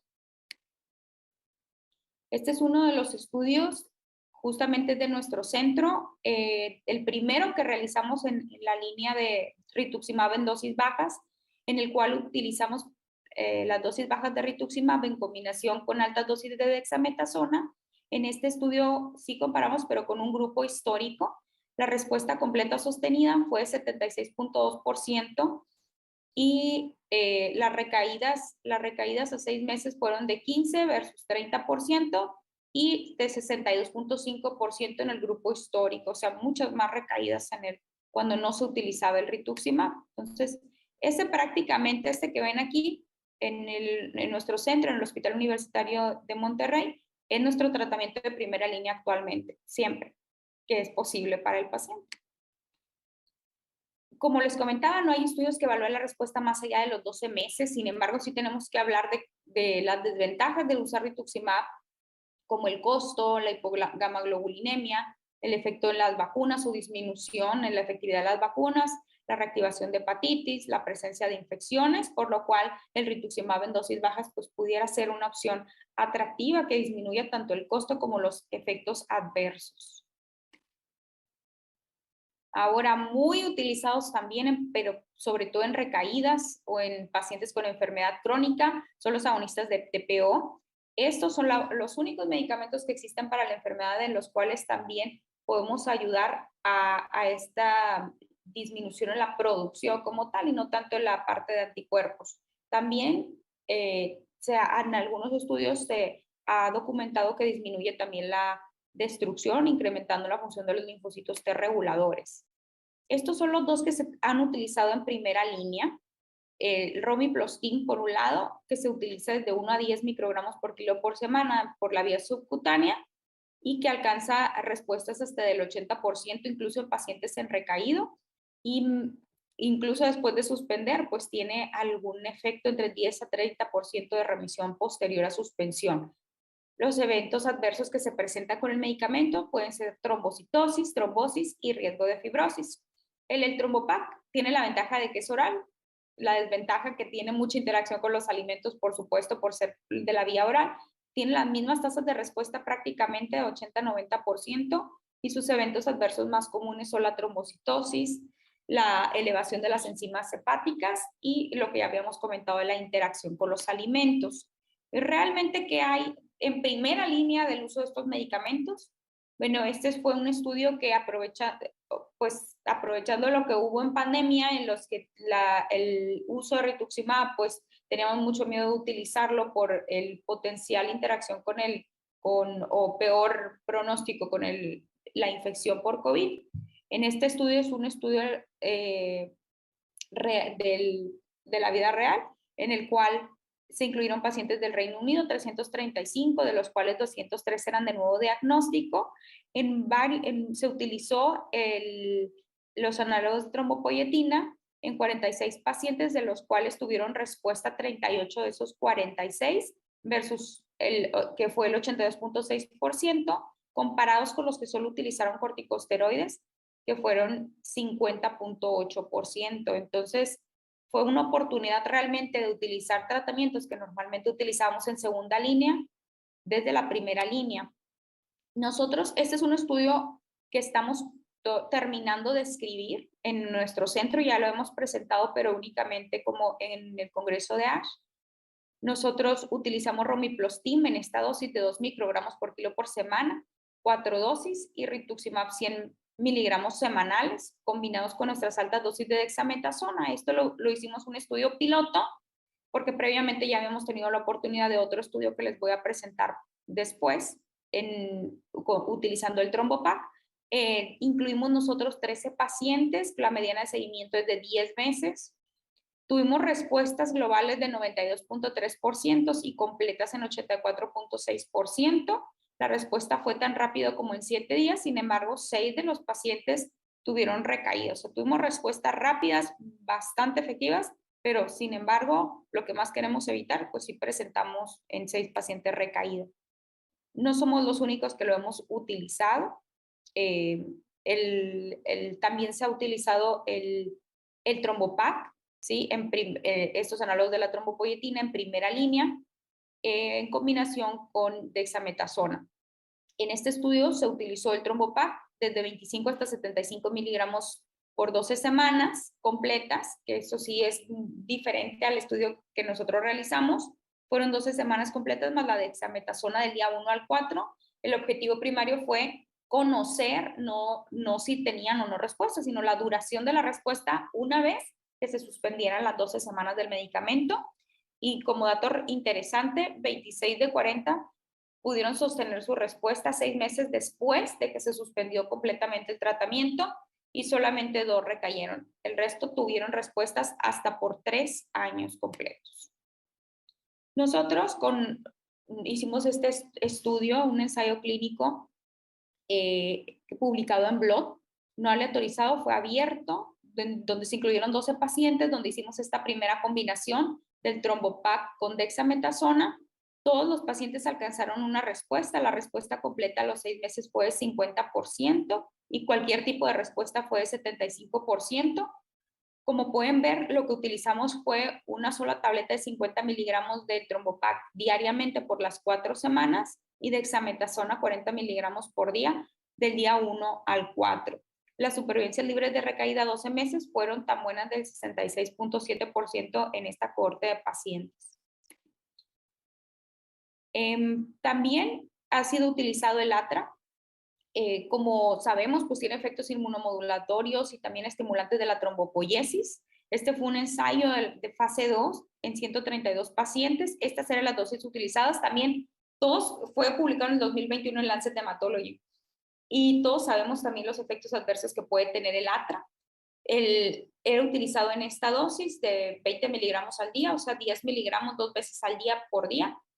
Este es uno de los estudios justamente de nuestro centro, el primero que realizamos en la línea de rituximab en dosis bajas, en el cual utilizamos las dosis bajas de rituximab en combinación con altas dosis de dexametasona. En este estudio sí comparamos, pero con un grupo histórico. La respuesta completa sostenida fue 76.2% y las recaídas a 6 meses fueron de 15 versus 30%. Y de 62.5% en el grupo histórico, o sea, muchas más recaídas cuando no se utilizaba el rituximab. Entonces, prácticamente que ven aquí en nuestro centro, en el Hospital Universitario de Monterrey, es nuestro tratamiento de primera línea actualmente, siempre que es posible para el paciente. Como les comentaba, no hay estudios que evalúen la respuesta más allá de los 12 meses, sin embargo, sí tenemos que hablar de las desventajas de usar rituximab, como el costo, la hipogamaglobulinemia, el efecto en las vacunas o disminución en la efectividad de las vacunas, la reactivación de hepatitis, la presencia de infecciones, por lo cual el rituximab en dosis bajas pues, pudiera ser una opción atractiva que disminuya tanto el costo como los efectos adversos. Ahora, muy utilizados también, pero sobre todo en recaídas o en pacientes con enfermedad crónica, son los agonistas de TPO. Estos son los únicos medicamentos que existen para la enfermedad en los cuales también podemos ayudar a esta disminución en la producción como tal y no tanto en la parte de anticuerpos. También en algunos estudios se ha documentado que disminuye también la destrucción, incrementando la función de los linfocitos T reguladores. Estos son los dos que se han utilizado en primera línea. El romiplostim, por un lado, que se utiliza desde 1 a 10 microgramos por kilo por semana por la vía subcutánea y que alcanza respuestas hasta del 80%, incluso en pacientes en recaído, y incluso después de suspender, pues tiene algún efecto entre 10 a 30% de remisión posterior a suspensión. Los eventos adversos que se presentan con el medicamento pueden ser trombocitosis, trombosis y riesgo de fibrosis. El Trombopac tiene la ventaja de que es oral, la desventaja que tiene mucha interacción con los alimentos, por supuesto, por ser de la vía oral. Tiene las mismas tasas de respuesta prácticamente de 80-90% y sus eventos adversos más comunes son la trombocitosis, la elevación de las enzimas hepáticas y lo que ya habíamos comentado de la interacción con los alimentos. ¿Realmente qué hay en primera línea del uso de estos medicamentos? Bueno, este fue un estudio que aprovechando lo que hubo en pandemia, en los que el uso de rituximab, pues teníamos mucho miedo de utilizarlo por el potencial interacción o peor pronóstico con la infección por COVID. En este estudio es un estudio de la vida real, en el cual se incluyeron pacientes del Reino Unido, 335, de los cuales 203 eran de nuevo diagnóstico. Se utilizó los análogos de trombopoyetina en 46 pacientes, de los cuales tuvieron respuesta 38 de esos 46, versus que fue el 82.6%, comparados con los que solo utilizaron corticosteroides, que fueron 50.8%. Entonces, fue una oportunidad realmente de utilizar tratamientos que normalmente utilizamos en segunda línea desde la primera línea. Nosotros, este es un estudio que estamos terminando de escribir en nuestro centro, ya lo hemos presentado, pero únicamente como en el Congreso de ASH. Nosotros utilizamos Romiplostim en esta dosis de 2 microgramos por kilo por semana, 4 dosis, y Rituximab 100 miligramos semanales, combinados con nuestras altas dosis de dexametasona. Esto lo hicimos un estudio piloto, porque previamente ya habíamos tenido la oportunidad de otro estudio que les voy a presentar después, utilizando el Trombopac. Incluimos nosotros 13 pacientes, la mediana de seguimiento es de 10 meses. Tuvimos respuestas globales de 92.3% y completas en 84.6%. La respuesta fue tan rápido como en 7 días, sin embargo, 6 de los pacientes tuvieron recaídas. O sea, tuvimos respuestas rápidas, bastante efectivas, pero sin embargo, lo que más queremos evitar, pues sí presentamos en 6 pacientes recaídos. No somos los únicos que lo hemos utilizado. También se ha utilizado el Trombopac, ¿sí? Estos análogos de la trombopoyetina en primera línea, en combinación con dexametasona. En este estudio se utilizó el Trombopac desde 25 hasta 75 miligramos por 12 semanas completas, que eso sí es diferente al estudio que nosotros realizamos. Fueron 12 semanas completas más la dexametasona del día 1 al 4. El objetivo primario fue conocer, no si tenían o no respuesta, sino la duración de la respuesta una vez que se suspendieran las 12 semanas del medicamento. Y como dato interesante, 26 de 40 pudieron sostener su respuesta 6 meses después de que se suspendió completamente el tratamiento, y solamente 2 recayeron. El resto tuvieron respuestas hasta por 3 años completos. Nosotros hicimos este estudio, un ensayo clínico publicado en Blood, no aleatorizado, fue abierto, donde se incluyeron 12 pacientes, donde hicimos esta primera combinación del Trombopac con dexametasona. Todos los pacientes alcanzaron una respuesta. La respuesta completa a los 6 meses fue de 50% y cualquier tipo de respuesta fue de 75%. Como pueden ver, lo que utilizamos fue una sola tableta de 50 miligramos de Trombopac diariamente por las 4 semanas y dexametasona 40 miligramos por día del día 1 al 4. Las supervivencias libres de recaída a 12 meses fueron tan buenas del 66.7% en esta cohorte de pacientes. También ha sido utilizado el ATRA. Como sabemos, pues tiene efectos inmunomodulatorios y también estimulantes de la trombopoiesis. Este fue un ensayo de fase 2 en 132 pacientes. Estas eran las dosis utilizadas. También todos fue publicado en el 2021 en Lancet Hematology. Y todos sabemos también los efectos adversos que puede tener el ATRA. Era utilizado en esta dosis de 20 miligramos al día, o sea, 10 miligramos 2 veces al día,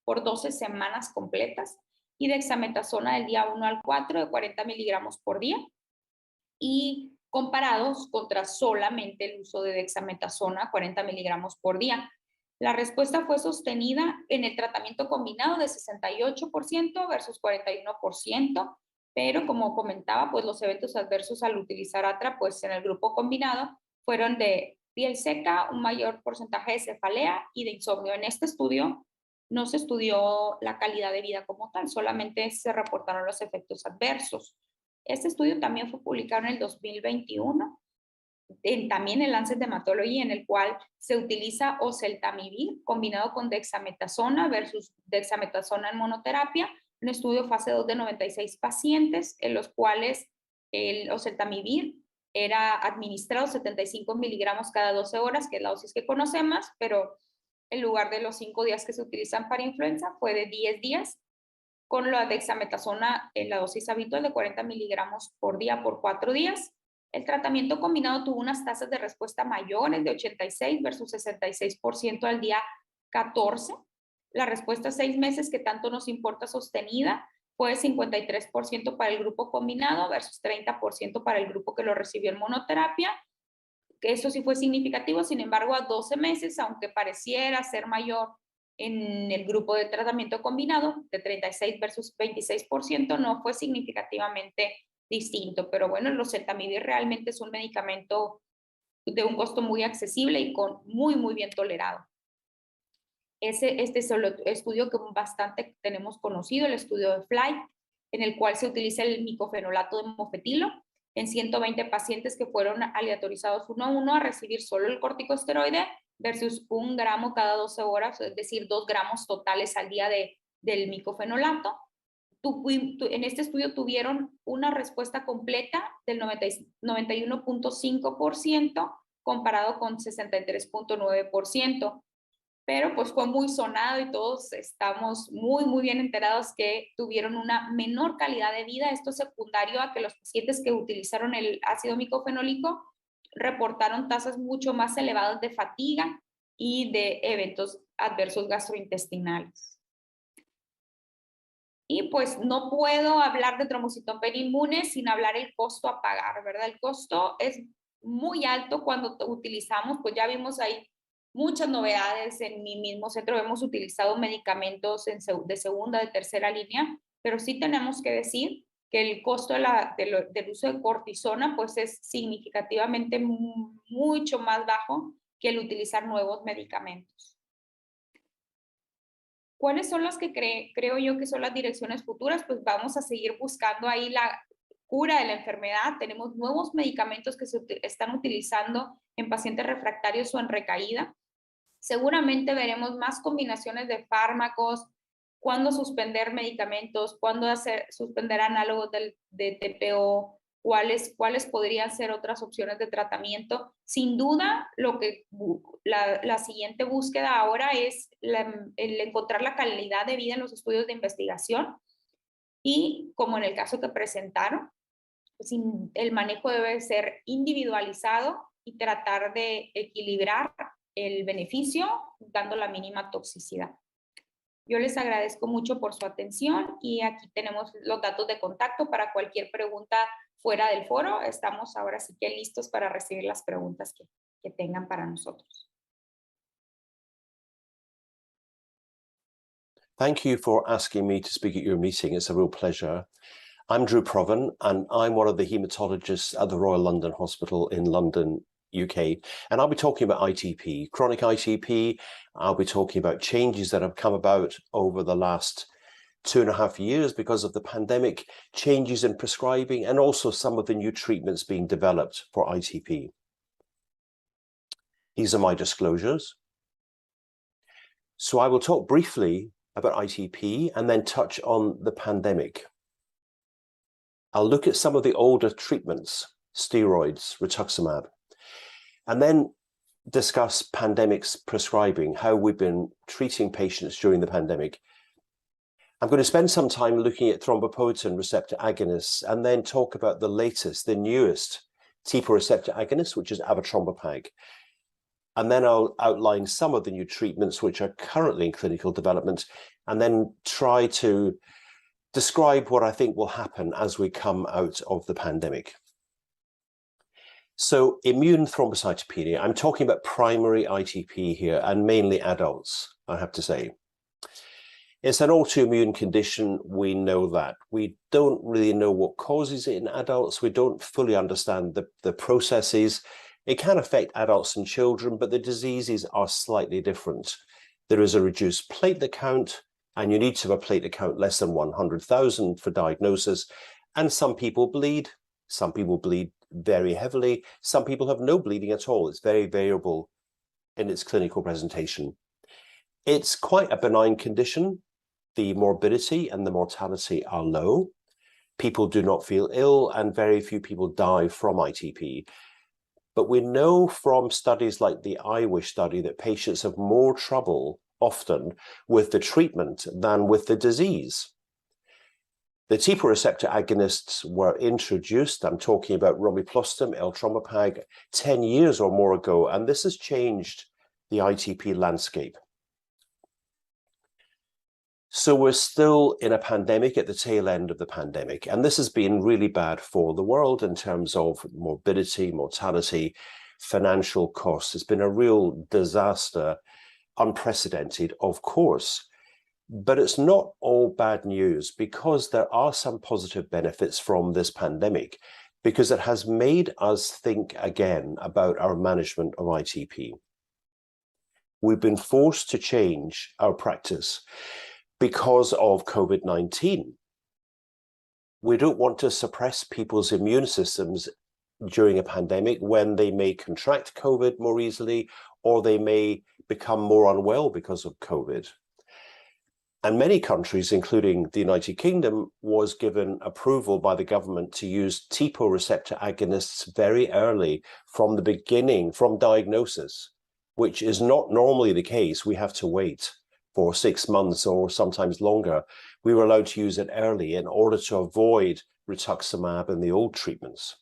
por 12 semanas completas, y dexametasona del día 1 al 4 de 40 miligramos por día, y comparados contra solamente el uso de dexametasona 40 miligramos por día. La respuesta fue sostenida en el tratamiento combinado de 68% versus 41%, pero como comentaba, pues los eventos adversos al utilizar ATRA, pues en el grupo combinado, fueron de piel seca, un mayor porcentaje de cefalea y de insomnio. En este estudio no se estudió la calidad de vida como tal, solamente se reportaron los efectos adversos. Este estudio también fue publicado en el 2021, también en Lancet Hematology, en el cual se utiliza oseltamivir combinado con dexametasona versus dexametasona en monoterapia, un estudio fase 2 de 96 pacientes, en los cuales el oseltamivir era administrado 75 miligramos cada 12 horas, que es la dosis que conocemos, pero en lugar de los 5 días que se utilizan para influenza, fue de 10 días, con la dexametasona en la dosis habitual de 40 miligramos por día por 4 días. El tratamiento combinado tuvo unas tasas de respuesta mayores de 86 versus 66% al día 14. La respuesta a 6 meses, que tanto nos importa sostenida, fue 53% para el grupo combinado versus 30% para el grupo que lo recibió en monoterapia. Eso sí fue significativo. Sin embargo, a 12 meses, aunque pareciera ser mayor en el grupo de tratamiento combinado, de 36 versus 26%, no fue significativamente distinto. Pero bueno, el oseltamivir realmente es un medicamento de un costo muy accesible y muy bien tolerado. Este es el estudio que bastante tenemos conocido, el estudio de FLIGHT, en el cual se utiliza el micofenolato de mofetilo en 120 pacientes que fueron aleatorizados 1 a 1 a recibir solo el corticosteroide versus 1 gramo cada 12 horas, es decir, 2 gramos totales al día del micofenolato. En este estudio tuvieron una respuesta completa del 91.5% comparado con 63.9%. Pero pues fue muy sonado y todos estamos muy bien enterados que tuvieron una menor calidad de vida. Esto es secundario a que los pacientes que utilizaron el ácido micofenólico reportaron tasas mucho más elevadas de fatiga y de eventos adversos gastrointestinales. Y pues no puedo hablar de trombocitopenia inmune sin hablar el costo a pagar, ¿verdad? El costo es muy alto cuando utilizamos, pues ya vimos ahí muchas novedades. En mi mismo centro hemos utilizado medicamentos de segunda, de tercera línea, pero sí tenemos que decir que el costo del uso de cortisona pues es significativamente mucho más bajo que el utilizar nuevos medicamentos. ¿Cuáles son las que creo yo que son las direcciones futuras? Pues vamos a seguir buscando ahí la cura de la enfermedad. Tenemos nuevos medicamentos que se están utilizando en pacientes refractarios o en recaída. Seguramente veremos más combinaciones de fármacos, cuándo suspender medicamentos, cuándo suspender análogos de TPO, cuáles podrían ser otras opciones de tratamiento. Sin duda, la siguiente búsqueda ahora es el encontrar la calidad de vida en los estudios de investigación y, como en el caso que presentaron, pues el manejo debe ser individualizado y tratar de equilibrar el beneficio dando la mínima toxicidad. Yo les agradezco mucho por su atención y aquí tenemos los datos de contacto para cualquier pregunta fuera del foro. Estamos ahora sí que listos para recibir las preguntas que tengan para nosotros. Thank you for asking me to speak at your meeting. It's a real pleasure. I'm Drew Provan, and I'm one of the haematologists at the Royal London Hospital in London, UK, and I'll be talking about ITP, chronic ITP. I'll be talking about changes that have come about over the last 2.5 years because of the pandemic, changes in prescribing, and also some of the new treatments being developed for ITP. These are my disclosures. So I will talk briefly about ITP and then touch on the pandemic. I'll look at some of the older treatments, steroids, rituximab, and then discuss pandemic's prescribing, how we've been treating patients during the pandemic. I'm going to spend some time looking at thrombopoietin receptor agonists and then talk about the latest, the newest TPO receptor agonist, which is avatrombopag. And then I'll outline some of the new treatments which are currently in clinical development and then try to describe what I think will happen as we come out of the pandemic. So immune thrombocytopenia, I'm talking about primary ITP here and mainly adults, I have to say. It's an autoimmune condition, we know that. We don't really know what causes it in adults. We don't fully understand the processes. It can affect adults and children, but the diseases are slightly different. There is a reduced platelet count, and you need to have a platelet count less than 100,000 for diagnosis. And some people bleed very heavily. Some people have no bleeding at all. It's very variable in its clinical presentation. It's quite a benign condition. The morbidity and the mortality are low. People do not feel ill, and very few people die from ITP. But we know from studies like the IWISH study that patients have more trouble often with the treatment than with the disease. The TPO receptor agonists were introduced, I'm talking about romiplostim, eltrombopag, 10 years or more ago, and this has changed the ITP landscape. So we're still in a pandemic, at the tail end of the pandemic, and this has been really bad for the world in terms of morbidity, mortality, financial costs. It's been a real disaster unprecedented, of course, but it's not all bad news, because there are some positive benefits from this pandemic, because it has made us think again about our management of ITP. We've been forced to change our practice because of COVID-19. We don't want to suppress people's immune systems during a pandemic when they may contract COVID more easily, or they may become more unwell because of COVID. And many countries, including the United Kingdom, was given approval by the government to use TPO receptor agonists very early from the beginning, from diagnosis, which is not normally the case. We have to wait for 6 months or sometimes longer. We were allowed to use it early in order to avoid rituximab and the old treatments.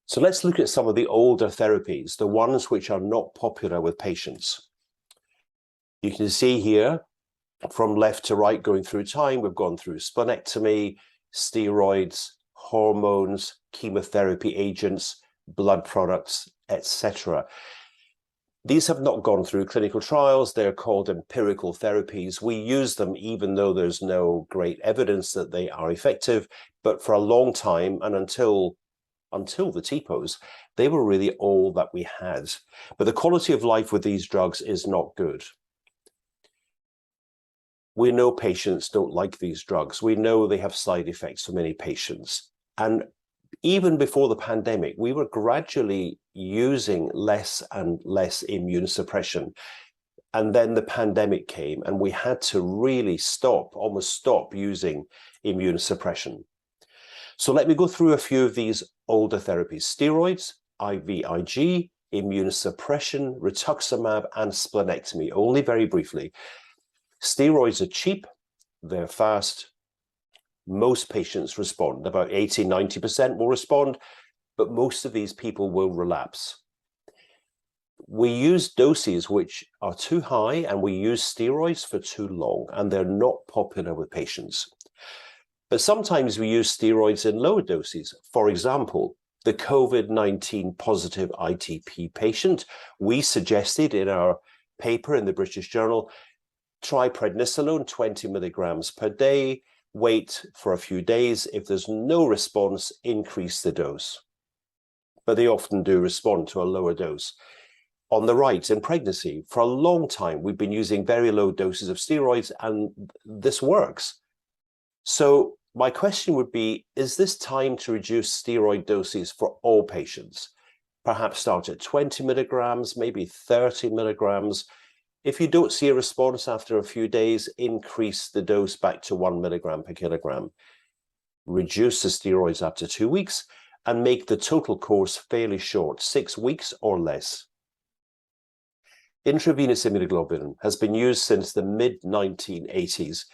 So let's look at some of the older therapies, the ones which are not popular with patients. You can see here, from left to right, going through time, we've gone through splenectomy, steroids, hormones, chemotherapy agents, blood products, etc. These have not gone through clinical trials. They're called empirical therapies. We use them even though there's no great evidence that they are effective. But for a long time, and until the TPOs, they were really all that we had. But the quality of life with these drugs is not good. We know patients don't like these drugs. We know they have side effects for many patients. And even before the pandemic, we were gradually using less and less immune suppression. And then the pandemic came, and we had to really almost stop using immune suppression. So let me go through a few of these older therapies: steroids, IVIG, immune suppression, rituximab, and splenectomy, only very briefly. Steroids are cheap, they're fast. Most patients respond. About 80–90% will respond, but most of these people will relapse. We use doses which are too high, and we use steroids for too long, and they're not popular with patients. But sometimes we use steroids in lower doses. For example, the COVID-19 positive ITP patient, we suggested in our paper in the British Journal, try prednisolone 20 milligrams per day, wait for a few days. If there's no response, increase the dose. But they often do respond to a lower dose. On the right, in pregnancy, for a long time, we've been using very low doses of steroids, and this works. So my question would be, is this time to reduce steroid doses for all patients? Perhaps start at 20 milligrams, maybe 30 milligrams. If you don't see a response after a few days, increase the dose back to 1 milligram per kilogram. Reduce the steroids after 2 weeks and make the total course fairly short, 6 weeks or less. Intravenous immunoglobulin has been used since the mid-1980s.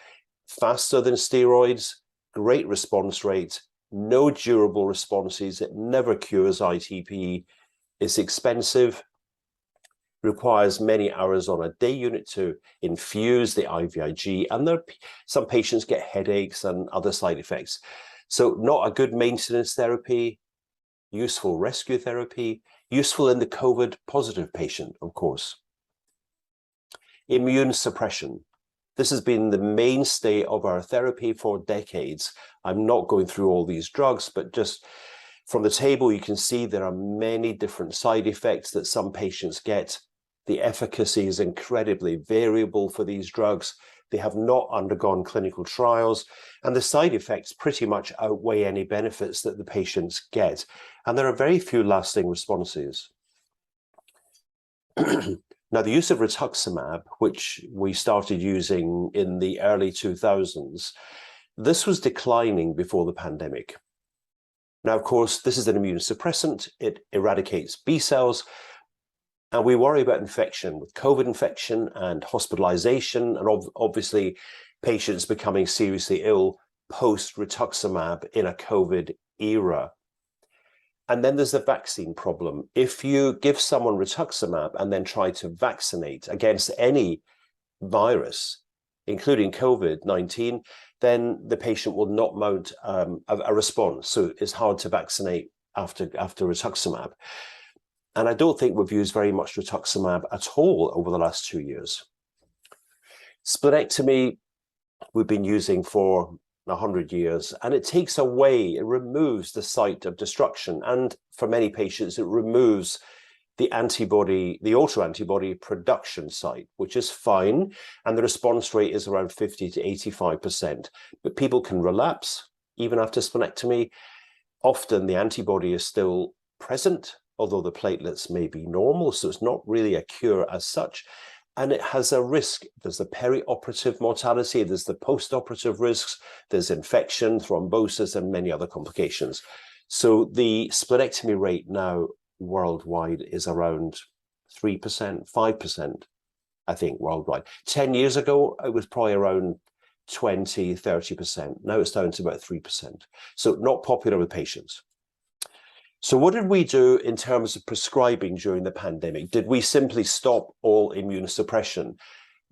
Faster than steroids, great response rate, no durable responses. It never cures ITP. It's expensive, requires many hours on a day unit to infuse the IVIG, and some patients get headaches and other side effects. So not a good maintenance therapy, useful rescue therapy, useful in the COVID positive patient, of course. Immune suppression. This has been the mainstay of our therapy for decades. I'm not going through all these drugs, but just from the table, you can see there are many different side effects that some patients get. The efficacy is incredibly variable for these drugs. They have not undergone clinical trials, and the side effects pretty much outweigh any benefits that the patients get. And there are very few lasting responses. Now, the use of rituximab, which we started using in the early 2000s, this was declining before the pandemic. Now, of course, this is an immune suppressant. It eradicates B cells. And we worry about infection with COVID infection and hospitalization, and obviously patients becoming seriously ill post-rituximab in a COVID era. And then there's the vaccine problem. If you give someone rituximab and then try to vaccinate against any virus, including COVID-19, then the patient will not mount a response. So it's hard to vaccinate after rituximab. And I don't think we've used very much rituximab at all over the last 2 years. Splenectomy, we've been using for 100 years, and it takes away, it removes the site of destruction. And for many patients, it removes the antibody, the autoantibody production site, which is fine. And the response rate is around 50 to 85%. But people can relapse even after splenectomy. Often the antibody is still present, although the platelets may be normal. So it's not really a cure as such. And it has a risk. There's the perioperative mortality, there's the post-operative risks, there's infection, thrombosis, and many other complications. So the splenectomy rate now worldwide is around 3%, 5%, I think, worldwide. 10 years ago, it was probably around 20, 30%. Now it's down to about 3%. So not popular with patients. So what did we do in terms of prescribing during the pandemic? Did we simply stop all immunosuppression?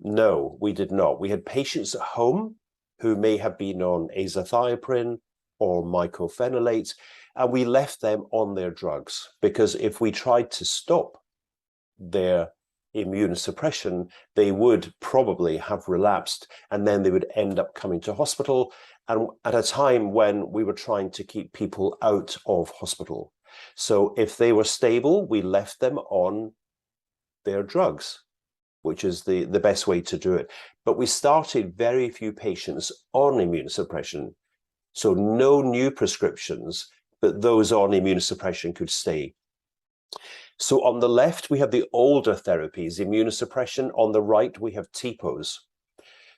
No, we did not. We had patients at home who may have been on azathioprine or mycophenolate, and we left them on their drugs, because if we tried to stop their immunosuppression, they would probably have relapsed, and then they would end up coming to hospital, and at a time when we were trying to keep people out of hospital. So if they were stable, we left them on their drugs, which is the best way to do it. But we started very few patients on immunosuppression. So no new prescriptions, but those on immunosuppression could stay. So on the left, we have the older therapies, immunosuppression. On the right, we have TPOs.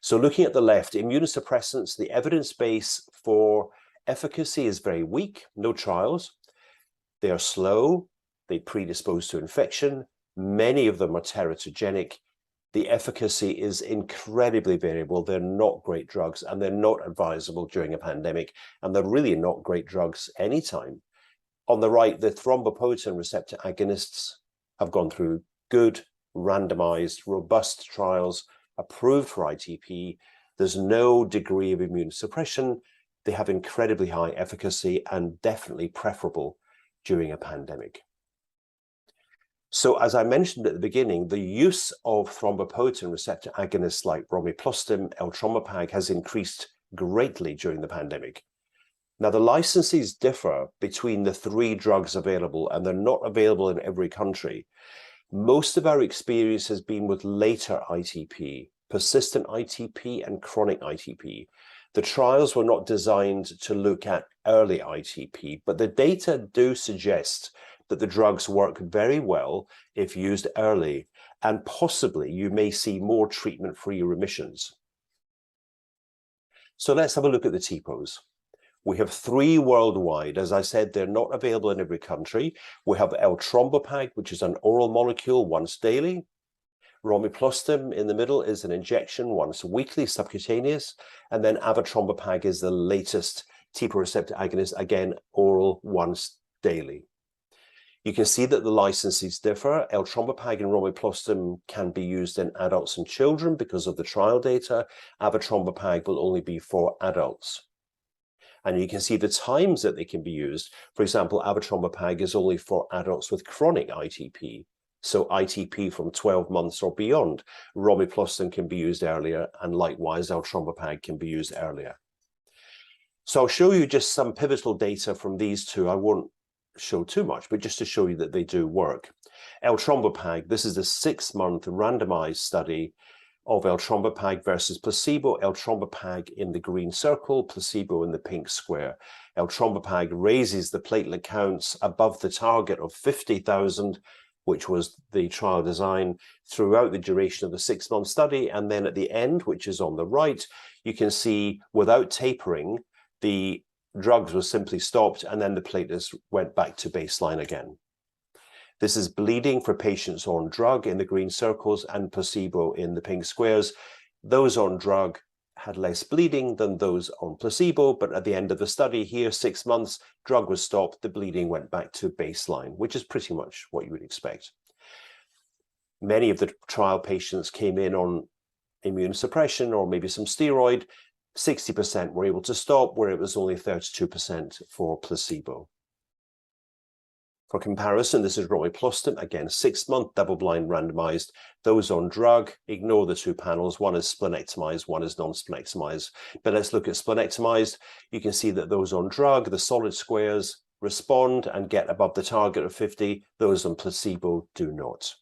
So looking at the left, immunosuppressants, the evidence base for efficacy is very weak, no trials. They are slow, they predispose to infection. Many of them are teratogenic. The efficacy is incredibly variable. They're not great drugs, and they're not advisable during a pandemic, and they're really not great drugs anytime. On the right, the thrombopoietin receptor agonists have gone through good, randomized, robust trials, approved for ITP. There's no degree of immunosuppression. They have incredibly high efficacy and definitely preferable during a pandemic. So as I mentioned at the beginning, the use of thrombopoietin receptor agonists like romiplostim, eltrombopag has increased greatly during the pandemic. Now, the licenses differ between the 3 drugs available, and they're not available in every country. Most of our experience has been with later ITP, persistent ITP and chronic ITP. The trials were not designed to look at early ITP, but the data do suggest that the drugs work very well if used early, and possibly you may see more treatment-free remissions. So let's have a look at the TPOs. We have 3 worldwide. As I said, they're not available in every country. We have eltrombopag, which is an oral molecule once daily. Romiplostim in the middle is an injection once weekly, subcutaneous. And then avatrombopag is the latest TPO receptor agonist, again, oral once daily. You can see that the licenses differ. Eltrombopag and romiplostim can be used in adults and children because of the trial data. Avatrombopag will only be for adults. And you can see the times that they can be used. For example, avatrombopag is only for adults with chronic ITP. So ITP from 12 months or beyond. Romiplostim can be used earlier, and likewise, eltrombopag can be used earlier. So I'll show you just some pivotal data from these 2. I won't show too much, but just to show you that they do work. Eltrombopag, this is the 6-month randomized study of eltrombopag versus placebo. Eltrombopag in the green circle, placebo in the pink square. Eltrombopag raises the platelet counts above the target of 50,000, which was the trial design, throughout the duration of the 6-month study. And then at the end, which is on the right, you can see without tapering, the drugs were simply stopped, and then the platelets went back to baseline again. This is bleeding for patients on drug in the green circles and placebo in the pink squares. Those on drug had less bleeding than those on placebo, but at the end of the study here, 6 months, drug was stopped, the bleeding went back to baseline, which is pretty much what you would expect. Many of the trial patients came in on immunosuppression or maybe some steroid. 60% were able to stop, where it was only 32% for placebo. For comparison, this is romiplostim, again, 6-month double-blind randomized. Those on drug, ignore the two panels. One is splenectomized, one is non-splenectomized. But let's look at splenectomized. You can see that those on drug, the solid squares, respond and get above the target of 50. Those on placebo do not.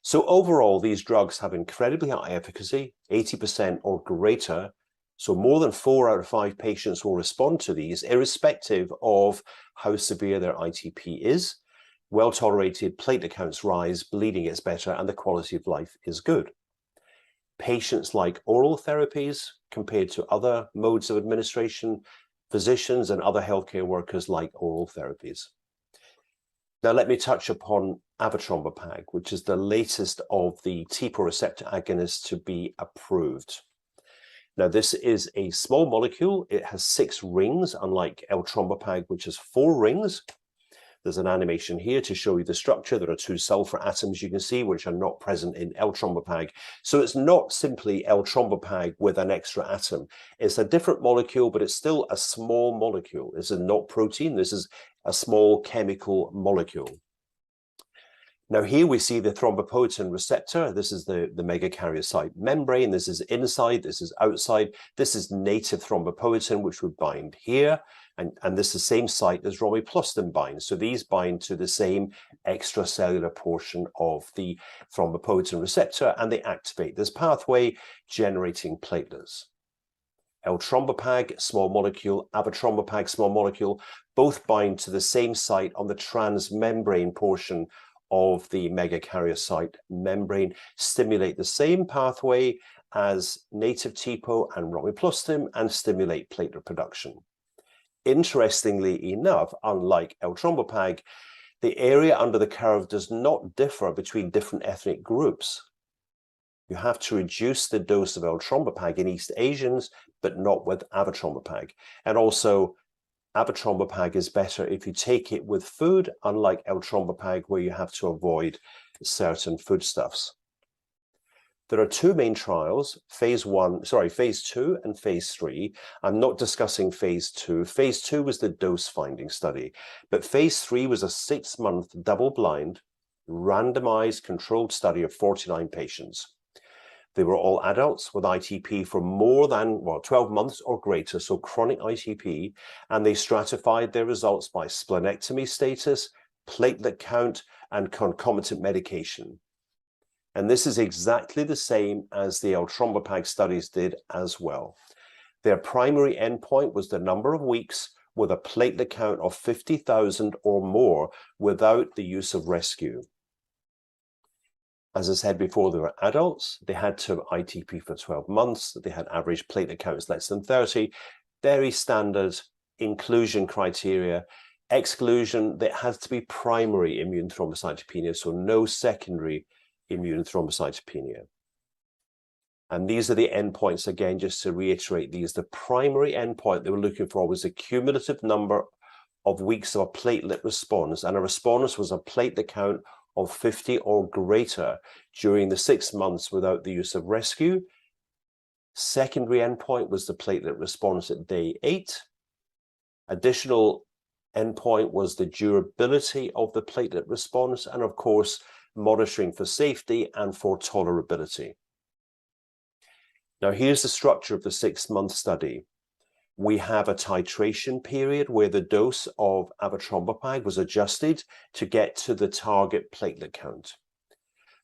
So overall, these drugs have incredibly high efficacy, 80% or greater. So more than 4 out of 5 patients will respond to these, irrespective of how severe their ITP is. Well tolerated, platelet counts rise, bleeding gets better, and the quality of life is good. Patients like oral therapies compared to other modes of administration. Physicians and other healthcare workers like oral therapies. Now let me touch upon avatrombopag, which is the latest of the TPO receptor agonists to be approved. Now, this is a small molecule. It has 6 rings, unlike eltrombopag, which has 4 rings. There's an animation here to show you the structure. There are 2 sulfur atoms you can see, which are not present in eltrombopag. So it's not simply eltrombopag with an extra atom. It's a different molecule, but it's still a small molecule. This is not protein. This is a small chemical molecule. Now here we see the thrombopoietin receptor. This is the megakaryocyte membrane. This is inside, this is outside. This is native thrombopoietin, which would bind here. And this is the same site as romiplostim binds. So these bind to the same extracellular portion of the thrombopoietin receptor, and they activate this pathway, generating platelets. Eltrombopag, small molecule, avatrombopag, small molecule, both bind to the same site on the transmembrane portion of the megakaryocyte membrane, stimulate the same pathway as native TPO and romiplostim, and stimulate platelet production. Interestingly enough, unlike eltrombopag, the area under the curve does not differ between different ethnic groups. You have to reduce the dose of eltrombopag in East Asians, but not with avatrombopag. And also, avatrombopag is better if you take it with food, unlike eltrombopag, where you have to avoid certain foodstuffs. There are 2 main trials, phase 2 and phase 3. I'm not discussing phase 2. Phase 2 was the dose-finding study, but phase 3 was a 6-month double-blind, randomized controlled study of 49 patients. They were all adults with ITP for more than 12 months or greater, so chronic ITP, and they stratified their results by splenectomy status, platelet count, and concomitant medication. And this is exactly the same as the eltrombopag studies did as well. Their primary endpoint was the number of weeks with a platelet count of 50,000 or more without the use of rescue. As I said before, they were adults. They had to have ITP for 12 months. They had average platelet counts less than 30. Very standard inclusion criteria. Exclusion, that has to be primary immune thrombocytopenia, so no secondary immune thrombocytopenia. And these are the endpoints, again, just to reiterate these. The primary endpoint they were looking for was the cumulative number of weeks of a platelet response, and a response was a platelet count of 50 or greater during the 6 months without the use of rescue. Secondary endpoint was the platelet response at day 8. Additional endpoint was the durability of the platelet response, and of course, monitoring for safety and for tolerability. Now, here's the structure of the 6-month study. We have a titration period where the dose of avatrombopag was adjusted to get to the target platelet count.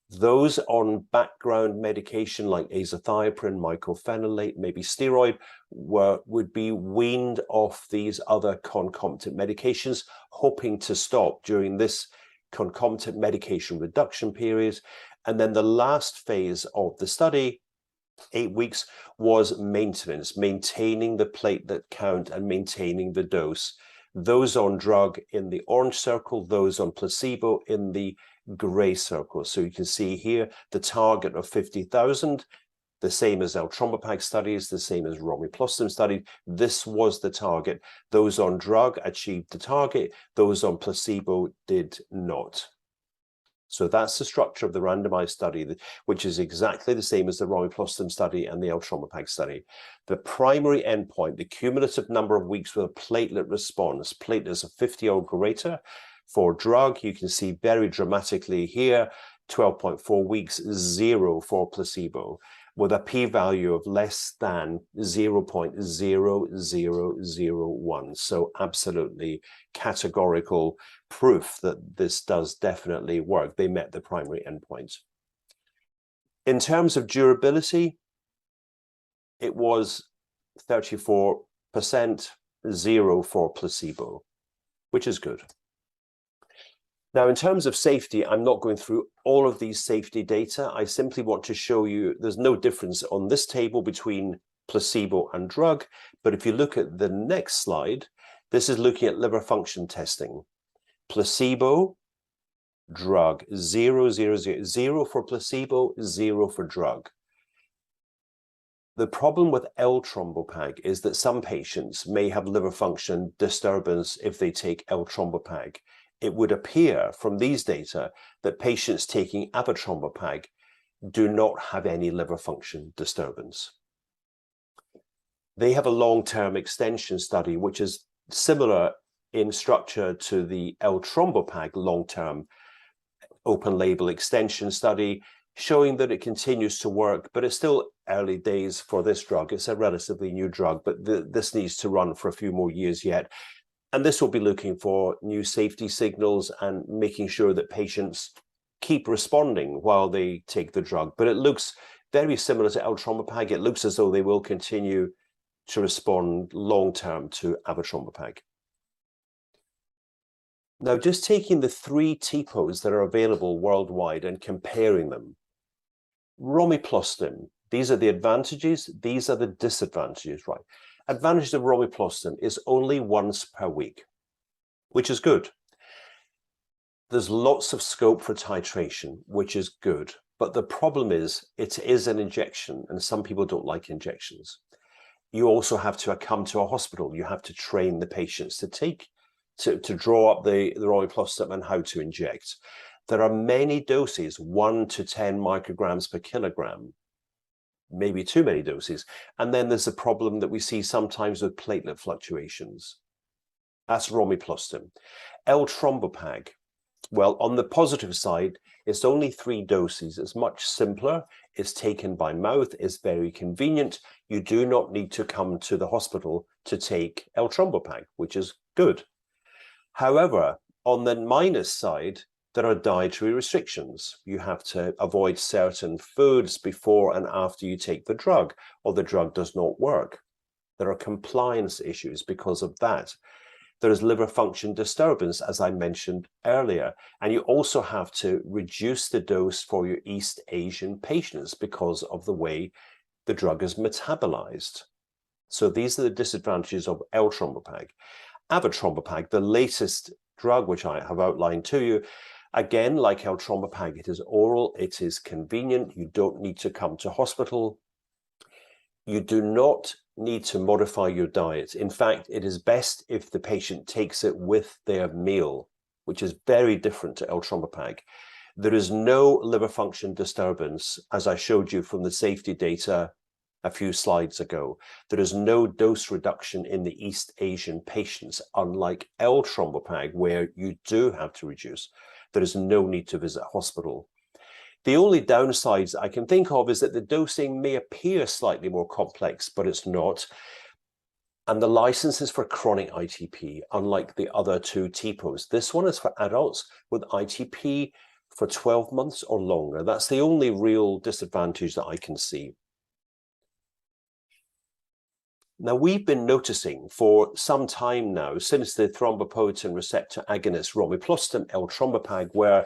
Those on background medication like azathioprine, mycophenolate, maybe steroid, would be weaned off these other concomitant medications, hoping to stop during this concomitant medication reduction period. And then the last phase of the study, 8 weeks, was maintenance, maintaining the platelet count and maintaining the dose. Those on drug in the orange circle, those on placebo in the gray circle. So you can see here the target of 50,000, the same as eltrombopag studies, the same as romiplostim study. This was the target. Those on drug achieved the target. Those on placebo did not. So that's the structure of the randomized study, which is exactly the same as the romiplostim study and the eltrombopag study. The primary endpoint, the cumulative number of weeks with a platelet response, platelets of 50 or greater, for drug. You can see very dramatically here, 12.4 weeks, 0 for placebo, with a p-value of less than 0.0001. So absolutely categorical proof that this does definitely work. They met the primary endpoint. In terms of durability, it was 34%, 0 for placebo, which is good. Now, in terms of safety, I'm not going through all of these safety data. I simply want to show you there's no difference on this table between placebo and drug. But if you look at the next slide, this is looking at liver function testing. Placebo, drug, 0, 0, 0, 0 for placebo, 0 for drug. The problem with L-Trombopag is that some patients may have liver function disturbance if they take L-Trombopag. It would appear from these data that patients taking Avatrombopag do not have any liver function disturbance. They have a long-term extension study, which is similar in structure to the L-Trombopag long-term open label extension study, showing that it continues to work, but it's still early days for this drug. It's a relatively new drug, but this needs to run for a few more years yet. And this will be looking for new safety signals and making sure that patients keep responding while they take the drug. But it looks very similar to L-Trombopag. It looks as though they will continue to respond long-term to Avatrombopag. Now, just taking the 3 TPOs that are available worldwide and comparing them. Romiplostim, these are the advantages, these are the disadvantages, right? Advantage of romiplostim is only once per week, which is good. There's lots of scope for titration, which is good. But the problem is, it is an injection, and some people don't like injections. You also have to come to a hospital. You have to train the patients to draw up the romiplostim and how to inject. There are many doses, 1 to 10 micrograms per kilogram, maybe too many doses. And then there's a problem that we see sometimes with platelet fluctuations. That's romiplostim. L-Trombopag, well, on the positive side, it's only 3 doses. It's much simpler. It's taken by mouth. It's very convenient. You do not need to come to the hospital to take L-Trombopag, which is good. However, on the minus side, there are dietary restrictions. You have to avoid certain foods before and after you take the drug, or the drug does not work. There are compliance issues because of that. There is liver function disturbance, as I mentioned earlier, and you also have to reduce the dose for your East Asian patients because of the way the drug is metabolized. So these are the disadvantages of L-Trombopag. Avatrombopag, the latest drug which I have outlined to you, again, like L-Trombopag, it is oral, it is convenient, you don't need to come to hospital. You do not need to modify your diet. In fact, it is best if the patient takes it with their meal, which is very different to L-Trombopag. There is no liver function disturbance, as I showed you from the safety data a few slides ago. There is no dose reduction in the East Asian patients, unlike L-Trombopag, where you do have to reduce. There is no need to visit hospital. The only downsides I can think of is that the dosing may appear slightly more complex, but it's not. And the license is for chronic ITP, unlike the other 2 TPOs. This one is for adults with ITP for 12 months or longer. That's the only real disadvantage that I can see. Now, we've been noticing for some time now, since the thrombopoietin receptor agonist romiplostim, L-Trombopag, were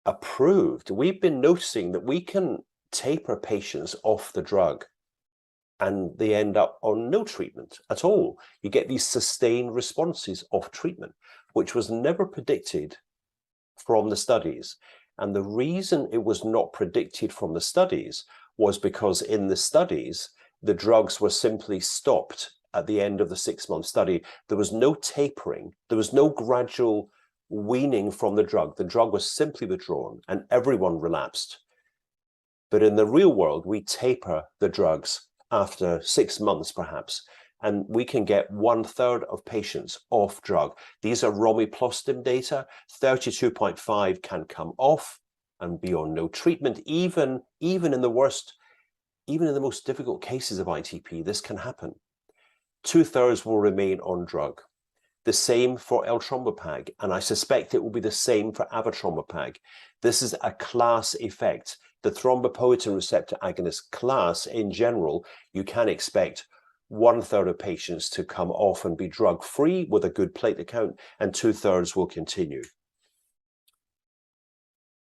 approved, we've been noticing that we can taper patients off the drug and they end up on no treatment at all. You get these sustained responses off treatment, which was never predicted from the studies. And the reason it was not predicted from the studies was because in the studies, the drugs were simply stopped at the end of the 6-month study. There was no tapering. There was no gradual weaning from the drug. The drug was simply withdrawn and everyone relapsed. But in the real world, we taper the drugs after 6 months, perhaps, and we can get 1/3 of patients off drug. These are romiplostim data. 32.5 can come off and be on no treatment. Even in the worst, even in the most difficult cases of ITP, this can happen. 2/3 will remain on drug. The same for eltrombopag, and I suspect it will be the same for avatrombopag. This is a class effect. The thrombopoietin receptor agonist class in general, you can expect 1/3 of patients to come off and be drug-free with a good platelet count, and 2/3 will continue.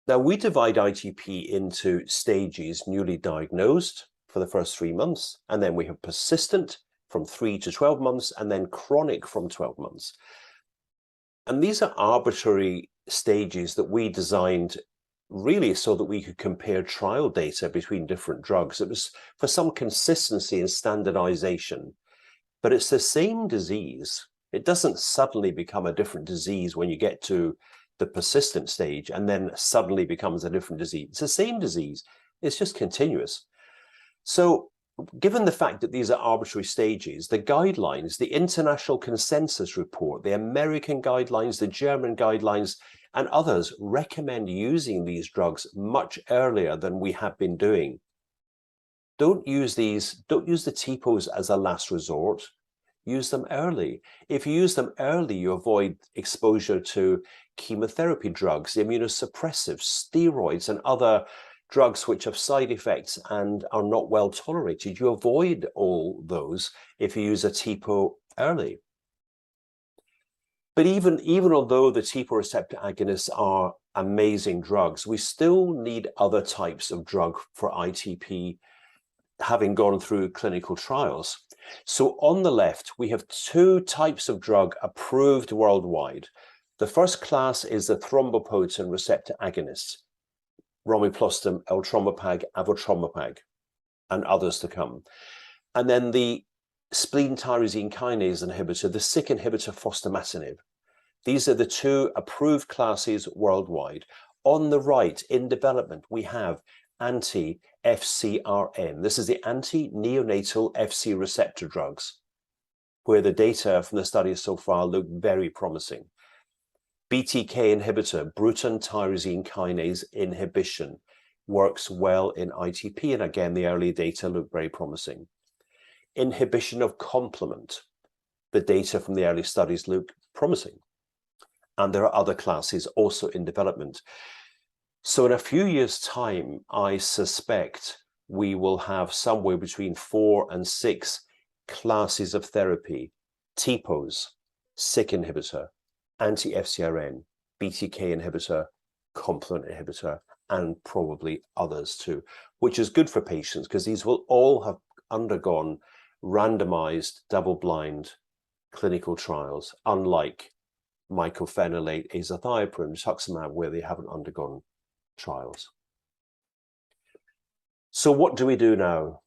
Now, we divide ITP into stages: newly diagnosed for the first 3 months, and then we have persistent from 3 to 12 months, and then chronic from 12 months. And these are arbitrary stages that we designed really so that we could compare trial data between different drugs. It was for some consistency and standardization, but it's the same disease. It doesn't suddenly become a different disease when you get to the persistent stage and then suddenly becomes a different disease. It's the same disease. It's just continuous. So given the fact that these are arbitrary stages, the guidelines, the international consensus report, the American guidelines, the German guidelines, and others recommend using these drugs much earlier than we have been doing. Don't use the TPOs as a last resort. Use them early. If you use them early, you avoid exposure to chemotherapy drugs, immunosuppressives, steroids, and other drugs which have side effects and are not well tolerated. You avoid all those if you use a TPO early. But even although the TPO receptor agonists are amazing drugs, we still need other types of drug for ITP, having gone through clinical trials. So on the left, we have 2 types of drug approved worldwide. The first class is the thrombopoietin receptor agonists: romiplostim, eltrombopag, avatrombopag, and others to come. And then the spleen tyrosine kinase inhibitor, the SYK inhibitor fostamatinib. These are the 2 approved classes worldwide. On the right, in development, we have anti-FcRn. This is the anti-neonatal Fc receptor drugs, where the data from the studies so far look very promising. BTK inhibitor, Bruton tyrosine kinase inhibition, works well in ITP, and again, the early data look very promising. Inhibition of complement, the data from the early studies look promising. And there are other classes also in development. So in a few years' time, I suspect we will have somewhere between 4 and 6 classes of therapy: TPOs, SYK inhibitor, anti-FcRn, BTK inhibitor, complement inhibitor, and probably others too, which is good for patients because these will all have undergone randomized, double-blind clinical trials, unlike mycophenolate, azathioprine, rituximab, where they haven't undergone trials. So what do we do now,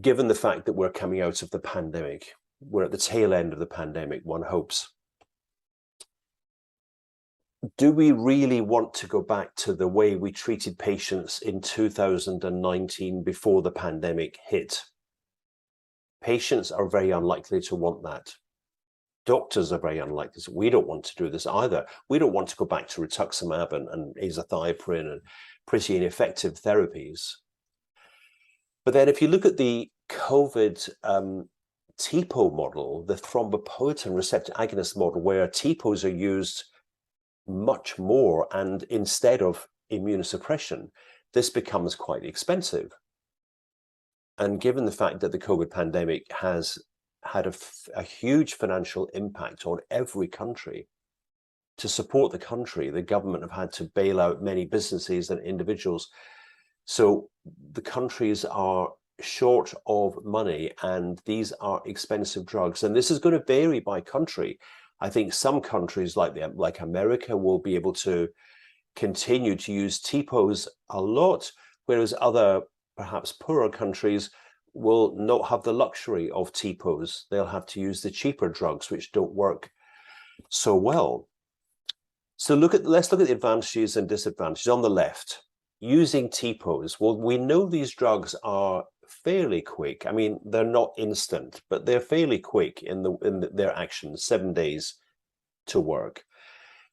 given the fact that we're coming out of the pandemic? We're at the tail end of the pandemic, one hopes. Do we really want to go back to the way we treated patients in 2019 before the pandemic hit? Patients are very unlikely to want that. Doctors are very unlikely. We don't want to do this either. We don't want to go back to rituximab and azathioprine and pretty ineffective therapies. But then if you look at the COVID TPO model, the thrombopoietin receptor agonist model, where TPOs are used much more and instead of immunosuppression, this becomes quite expensive. And given the fact that the COVID pandemic has had a huge financial impact on every country, to support the country, the government have had to bail out many businesses and individuals. So the countries are short of money, and these are expensive drugs. And this is going to vary by country. I think some countries like America will be able to continue to use TPOs a lot, whereas other perhaps poorer countries will not have the luxury of TPOs. They'll have to use the cheaper drugs, which don't work so well. So let's look at the advantages and disadvantages. On the left, using TPOs. Well, we know these drugs are fairly quick. I mean, they're not instant, but they're fairly quick in their action, 7 days to work.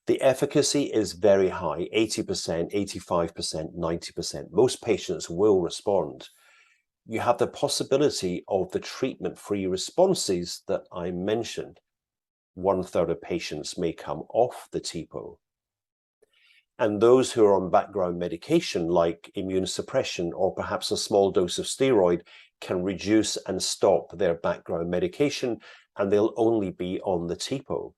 The efficacy is very high, 80%, 85%, 90%. Most patients will respond. You have the possibility of the treatment-free responses that I mentioned. 1/3 of patients may come off the TPO. And those who are on background medication like immune suppression or perhaps a small dose of steroid can reduce and stop their background medication, and they'll only be on the TPO.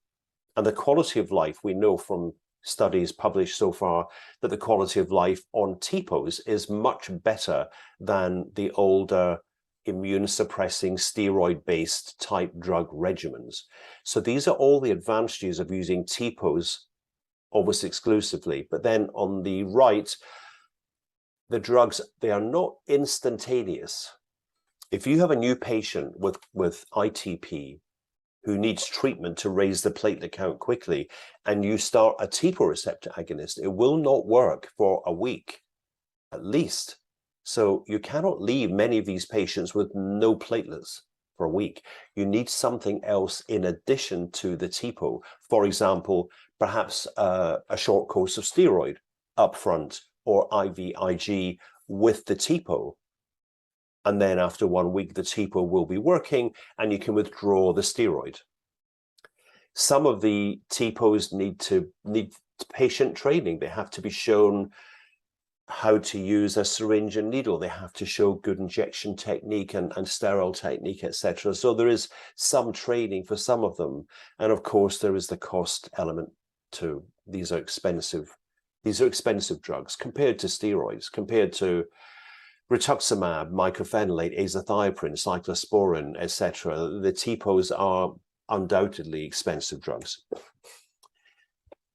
And the quality of life, we know from studies published so far that the quality of life on TPOs is much better than the older immune suppressing steroid-based type drug regimens. So these are all the advantages of using TPOs almost exclusively. But then on the right, the drugs, they are not instantaneous. If you have a new patient with ITP who needs treatment to raise the platelet count quickly, and you start a TPO receptor agonist, it will not work for a week, at least. So you cannot leave many of these patients with no platelets for a week. You need something else in addition to the TPO. For example, perhaps a short course of steroid upfront or IVIG with the TPO. And then after 1 week, the TPO will be working and you can withdraw the steroid. Some of the TPOs need patient training. They have to be shown how to use a syringe and needle. They have to show good injection technique and sterile technique, etc. So there is some training for some of them. And of course, there is the cost element too. These are expensive. These are expensive drugs compared to steroids, compared to rituximab, mycophenolate, azathioprine, cyclosporin, etc. The TPOs are undoubtedly expensive drugs.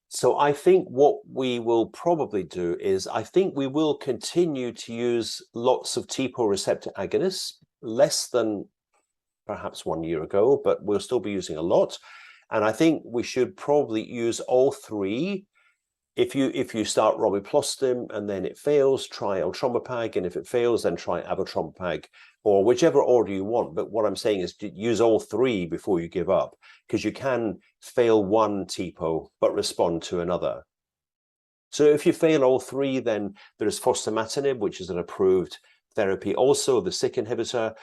So I think what we will probably do is, I think we will continue to use lots of TPO receptor agonists, less than perhaps 1 year ago, but we'll still be using a lot. And I think we should probably use all three. If you start romiplostim and then it fails, try eltrombopag, and if it fails, then try avatrombopag, or whichever order you want. But what I'm saying is to use all three before you give up, because you can fail one TPO but respond to another. So if you fail all three, then there's fostamatinib, which is an approved therapy, also the SYK inhibitor.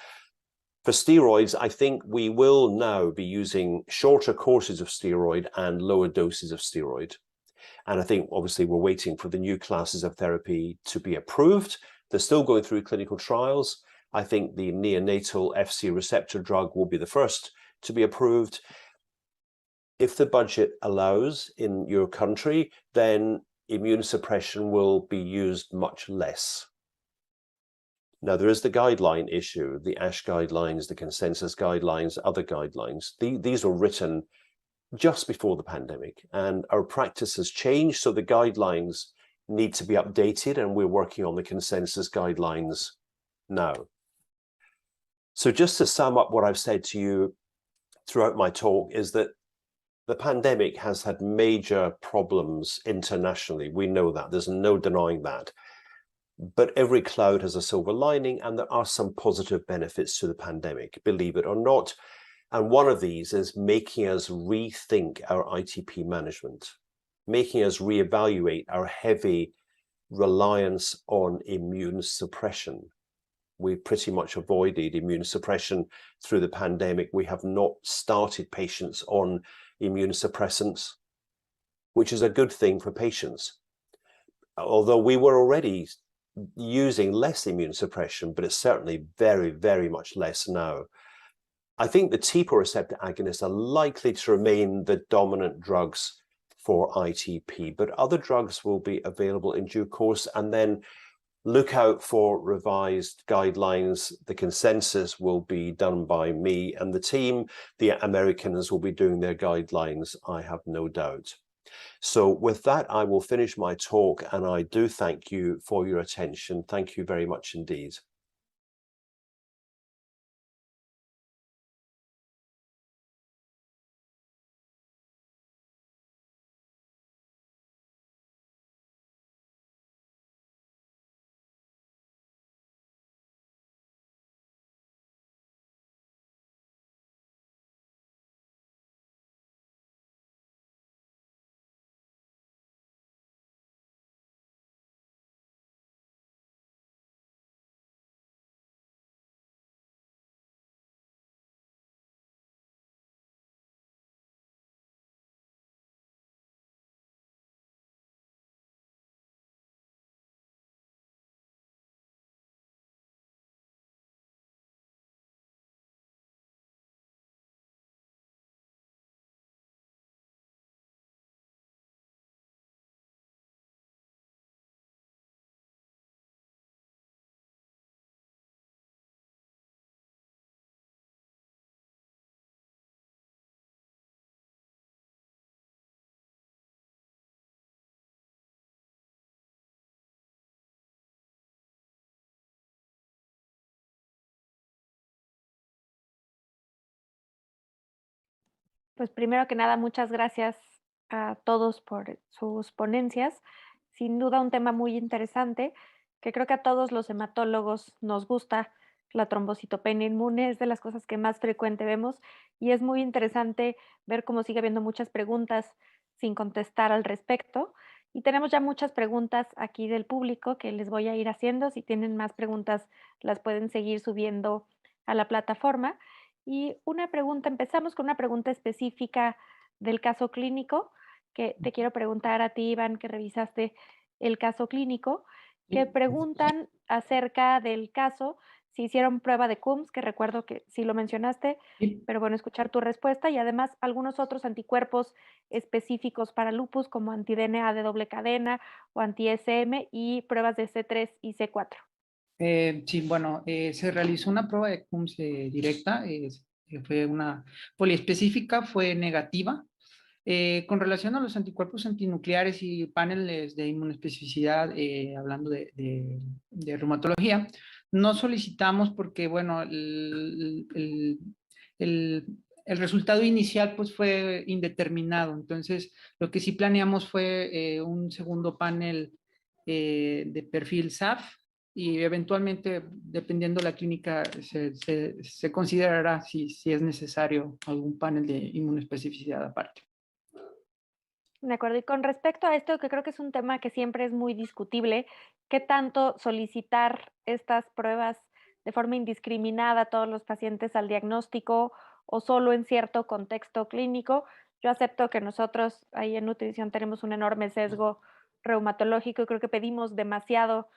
For steroids, I think we will now be using shorter courses of steroid and lower doses of steroid. And I think obviously we're waiting for the new classes of therapy to be approved. They're still going through clinical trials. I think the neonatal FC receptor drug will be the first to be approved. If the budget allows in your country, then immune suppression will be used much less. Now, there is the guideline issue, the ASH guidelines, the consensus guidelines, other guidelines. These were written just before the pandemic, and our practice has changed, so the guidelines need to be updated, and we're working on the consensus guidelines now. So just to sum up what I've said to you throughout my talk is that the pandemic has had major problems internationally. We know that, there's no denying that. But every cloud has a silver lining, and there are some positive benefits to the pandemic, believe it or not. And one of these is making us rethink our ITP management, making us reevaluate our heavy reliance on immune suppression. We pretty much avoided immune suppression through the pandemic. We have not started patients on immune suppressants, which is a good thing for patients. Although we were already using less immune suppression, but it's certainly very, very much less now. I think the TPO receptor agonists are likely to remain the dominant drugs for ITP, but other drugs will be available in due course. And then look out for revised guidelines. The consensus will be done by me and the team. The Americans will be doing their guidelines, I have no doubt. So with that, I will finish my talk, and I do thank you for your attention. Thank you very much indeed. Pues primero que nada, muchas gracias a todos por sus ponencias. Sin duda un tema muy interesante que creo que a todos los hematólogos nos gusta. La trombocitopenia inmune es de las cosas que más frecuente vemos y es muy interesante ver cómo sigue habiendo muchas preguntas sin contestar al respecto. Y tenemos ya muchas preguntas aquí del público que les voy a ir haciendo. Si tienen más preguntas, las pueden seguir subiendo a la plataforma. Y una pregunta, empezamos con una pregunta específica del caso clínico, que te quiero preguntar a ti, Iván, que revisaste el caso clínico, que preguntan acerca del caso, si hicieron prueba de Coombs, que recuerdo que sí lo mencionaste, Sí. pero bueno, escuchar tu respuesta y además algunos otros anticuerpos específicos para lupus, como anti-DNA de doble cadena o anti-SM y pruebas de C3 y C4. Sí, bueno, se realizó una prueba de Coombs directa, fue una poliespecífica, fue negativa. Con relación a los anticuerpos antinucleares y paneles de inmunoespecificidad, hablando de reumatología, no solicitamos porque, bueno, el- el resultado inicial pues fue indeterminado. Entonces, lo que sí planeamos fue un segundo panel de perfil SAF y eventualmente, dependiendo de la clínica, se considerará si es necesario algún panel de inmunoespecificidad aparte. De acuerdo. Y con respecto a esto, que creo que es un tema que siempre es muy discutible, ¿qué tanto solicitar estas pruebas de forma indiscriminada a todos los pacientes al diagnóstico o solo en cierto contexto clínico? Yo acepto que nosotros ahí en nutrición tenemos un enorme sesgo reumatológico y creo que pedimos demasiado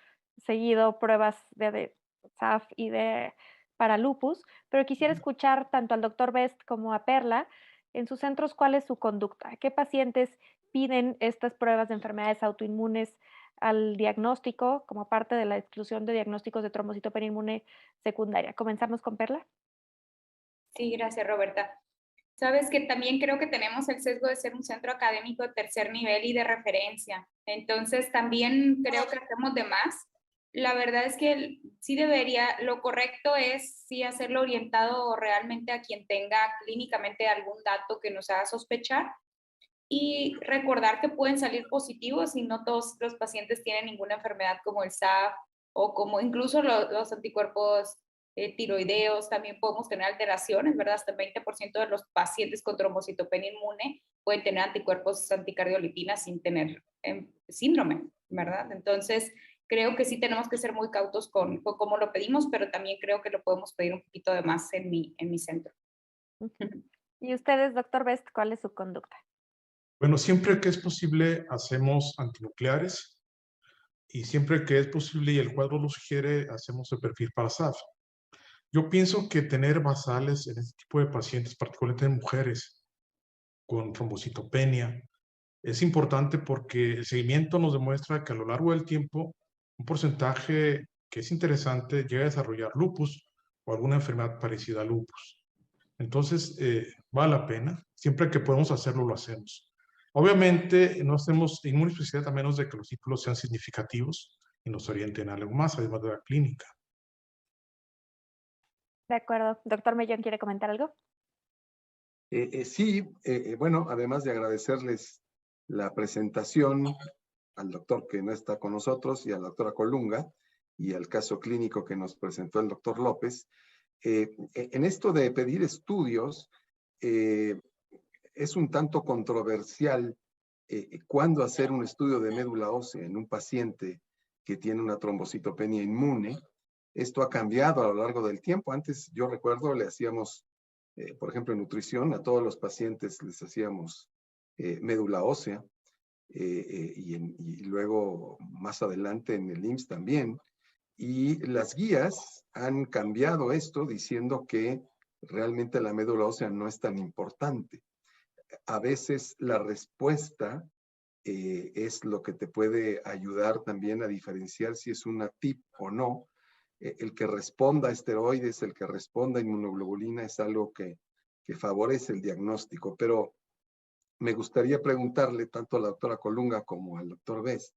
seguido pruebas de SAF y de para lupus, pero quisiera escuchar tanto al doctor Best como a Perla en sus centros, ¿cuál es su conducta? ¿Qué pacientes piden estas pruebas de enfermedades autoinmunes al diagnóstico como parte de la exclusión de diagnósticos de trombocitopenia inmune secundaria? Comenzamos con Perla. Sí, gracias, Roberta. Sabes que también creo que tenemos el sesgo de ser un centro académico de tercer nivel y de referencia. Entonces, también creo que hacemos de más. La verdad es que sí debería, lo correcto es sí hacerlo orientado realmente a quien tenga clínicamente algún dato que nos haga sospechar y recordar que pueden salir positivos y no todos los pacientes tienen ninguna enfermedad como el SAF o como incluso los anticuerpos tiroideos, también podemos tener alteraciones, ¿verdad? Hasta el 20% de los pacientes con trombocitopenia inmune pueden tener anticuerpos anticardiolipina sin tener síndrome, ¿verdad? Entonces, creo que sí tenemos que ser muy cautos con cómo lo pedimos, pero también creo que lo podemos pedir un poquito de más en mi centro. ¿Y ustedes, doctor Best, cuál es su conducta? Bueno, siempre que es posible hacemos antinucleares y siempre que es posible y el cuadro lo sugiere, hacemos el perfil para SAF. Yo pienso que tener basales en este tipo de pacientes, particularmente en mujeres con trombocitopenia, es importante porque el seguimiento nos demuestra que a lo largo del tiempo un porcentaje que es interesante llega a desarrollar lupus o alguna enfermedad parecida a lupus. Entonces, vale la pena. Siempre que podemos hacerlo, lo hacemos. Obviamente, no hacemos inmunoespecificidad a menos de que los ciclos sean significativos y nos orienten a algo más, además de la clínica. De acuerdo. Doctor Mellón, ¿quiere comentar algo? Sí, bueno, además de agradecerles la presentación al doctor que no está con nosotros y a la doctora Colunga y al caso clínico que nos presentó el doctor López, en esto de pedir estudios, es un tanto controversial cuándo hacer un estudio de médula ósea en un paciente que tiene una trombocitopenia inmune. Esto ha cambiado a lo largo del tiempo. Antes, yo recuerdo, le hacíamos, por ejemplo, en nutrición, a todos los pacientes les hacíamos médula ósea y luego más adelante en el IMSS también. Y las guías han cambiado esto diciendo que realmente la médula ósea no es tan importante. A veces la respuesta es lo que te puede ayudar también a diferenciar si es una TIP o no. El que responda a esteroides, el que responda a inmunoglobulina es algo que favorece el diagnóstico. Pero me gustaría preguntarle tanto a la doctora Colunga como al doctor Best,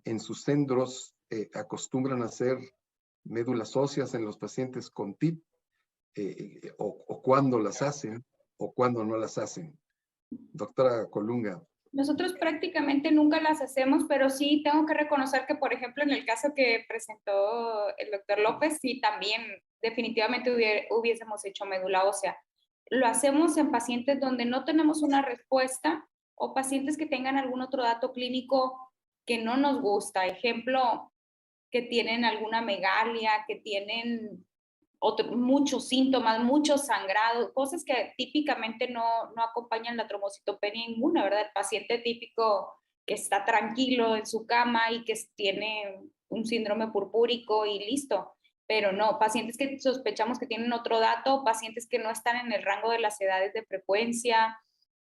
¿en sus centros acostumbran a hacer médulas óseas en los pacientes con TIP? O cuándo las hacen? o cuándo no las hacen? Doctora Colunga. Nosotros prácticamente nunca las hacemos, pero sí tengo que reconocer que, por ejemplo, en el caso que presentó el doctor López, sí también definitivamente hubiésemos hecho médula ósea. Lo hacemos en pacientes donde no tenemos una respuesta o pacientes que tengan algún otro dato clínico que no nos gusta. Ejemplo, que tienen alguna megalia, que tienen muchos síntomas, mucho sangrado, cosas que típicamente no acompañan la trombocitopenia inmune, ¿verdad? El paciente típico que está tranquilo en su cama y que tiene un síndrome purpúrico y listo. Pero no, pacientes que sospechamos que tienen otro dato, pacientes que no están en el rango de las edades de frecuencia,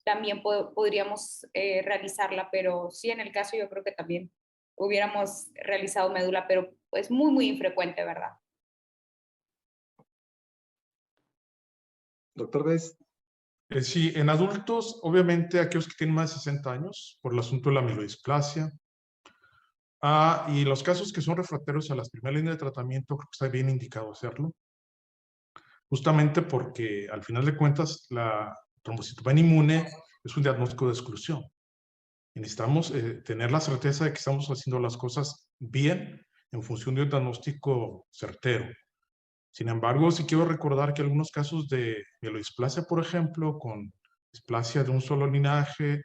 también podríamos realizarla, pero sí, en el caso yo creo que también hubiéramos realizado médula, pero es muy, muy infrecuente, ¿verdad? Doctor Bess. Sí, en adultos, obviamente aquellos que tienen más de 60 años, por el asunto de la amiloidisplasia, y los casos que son refractarios a las primeras líneas de tratamiento, creo que está bien indicado hacerlo, justamente porque al final de cuentas la trombocitopenia inmune es un diagnóstico de exclusión. Y necesitamos tener la certeza de que estamos haciendo las cosas bien en función de un diagnóstico certero. Sin embargo, sí quiero recordar que algunos casos de mielodisplasia, por ejemplo, con displasia de un solo linaje,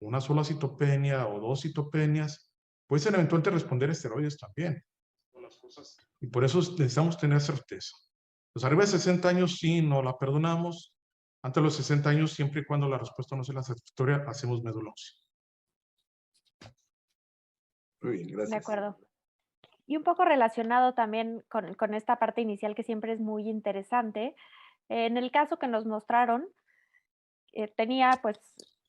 una sola citopenia o dos citopenias, pueden eventualmente responder a esteroides también. Y por eso necesitamos tener certeza. Pues arriba de 60 años sí, no la perdonamos. Antes de los 60 años, siempre y cuando la respuesta no sea la satisfactoria, hacemos médula ósea. Muy bien, gracias. De acuerdo. Y un poco relacionado también con esta parte inicial que siempre es muy interesante, en el caso que nos mostraron, tenía pues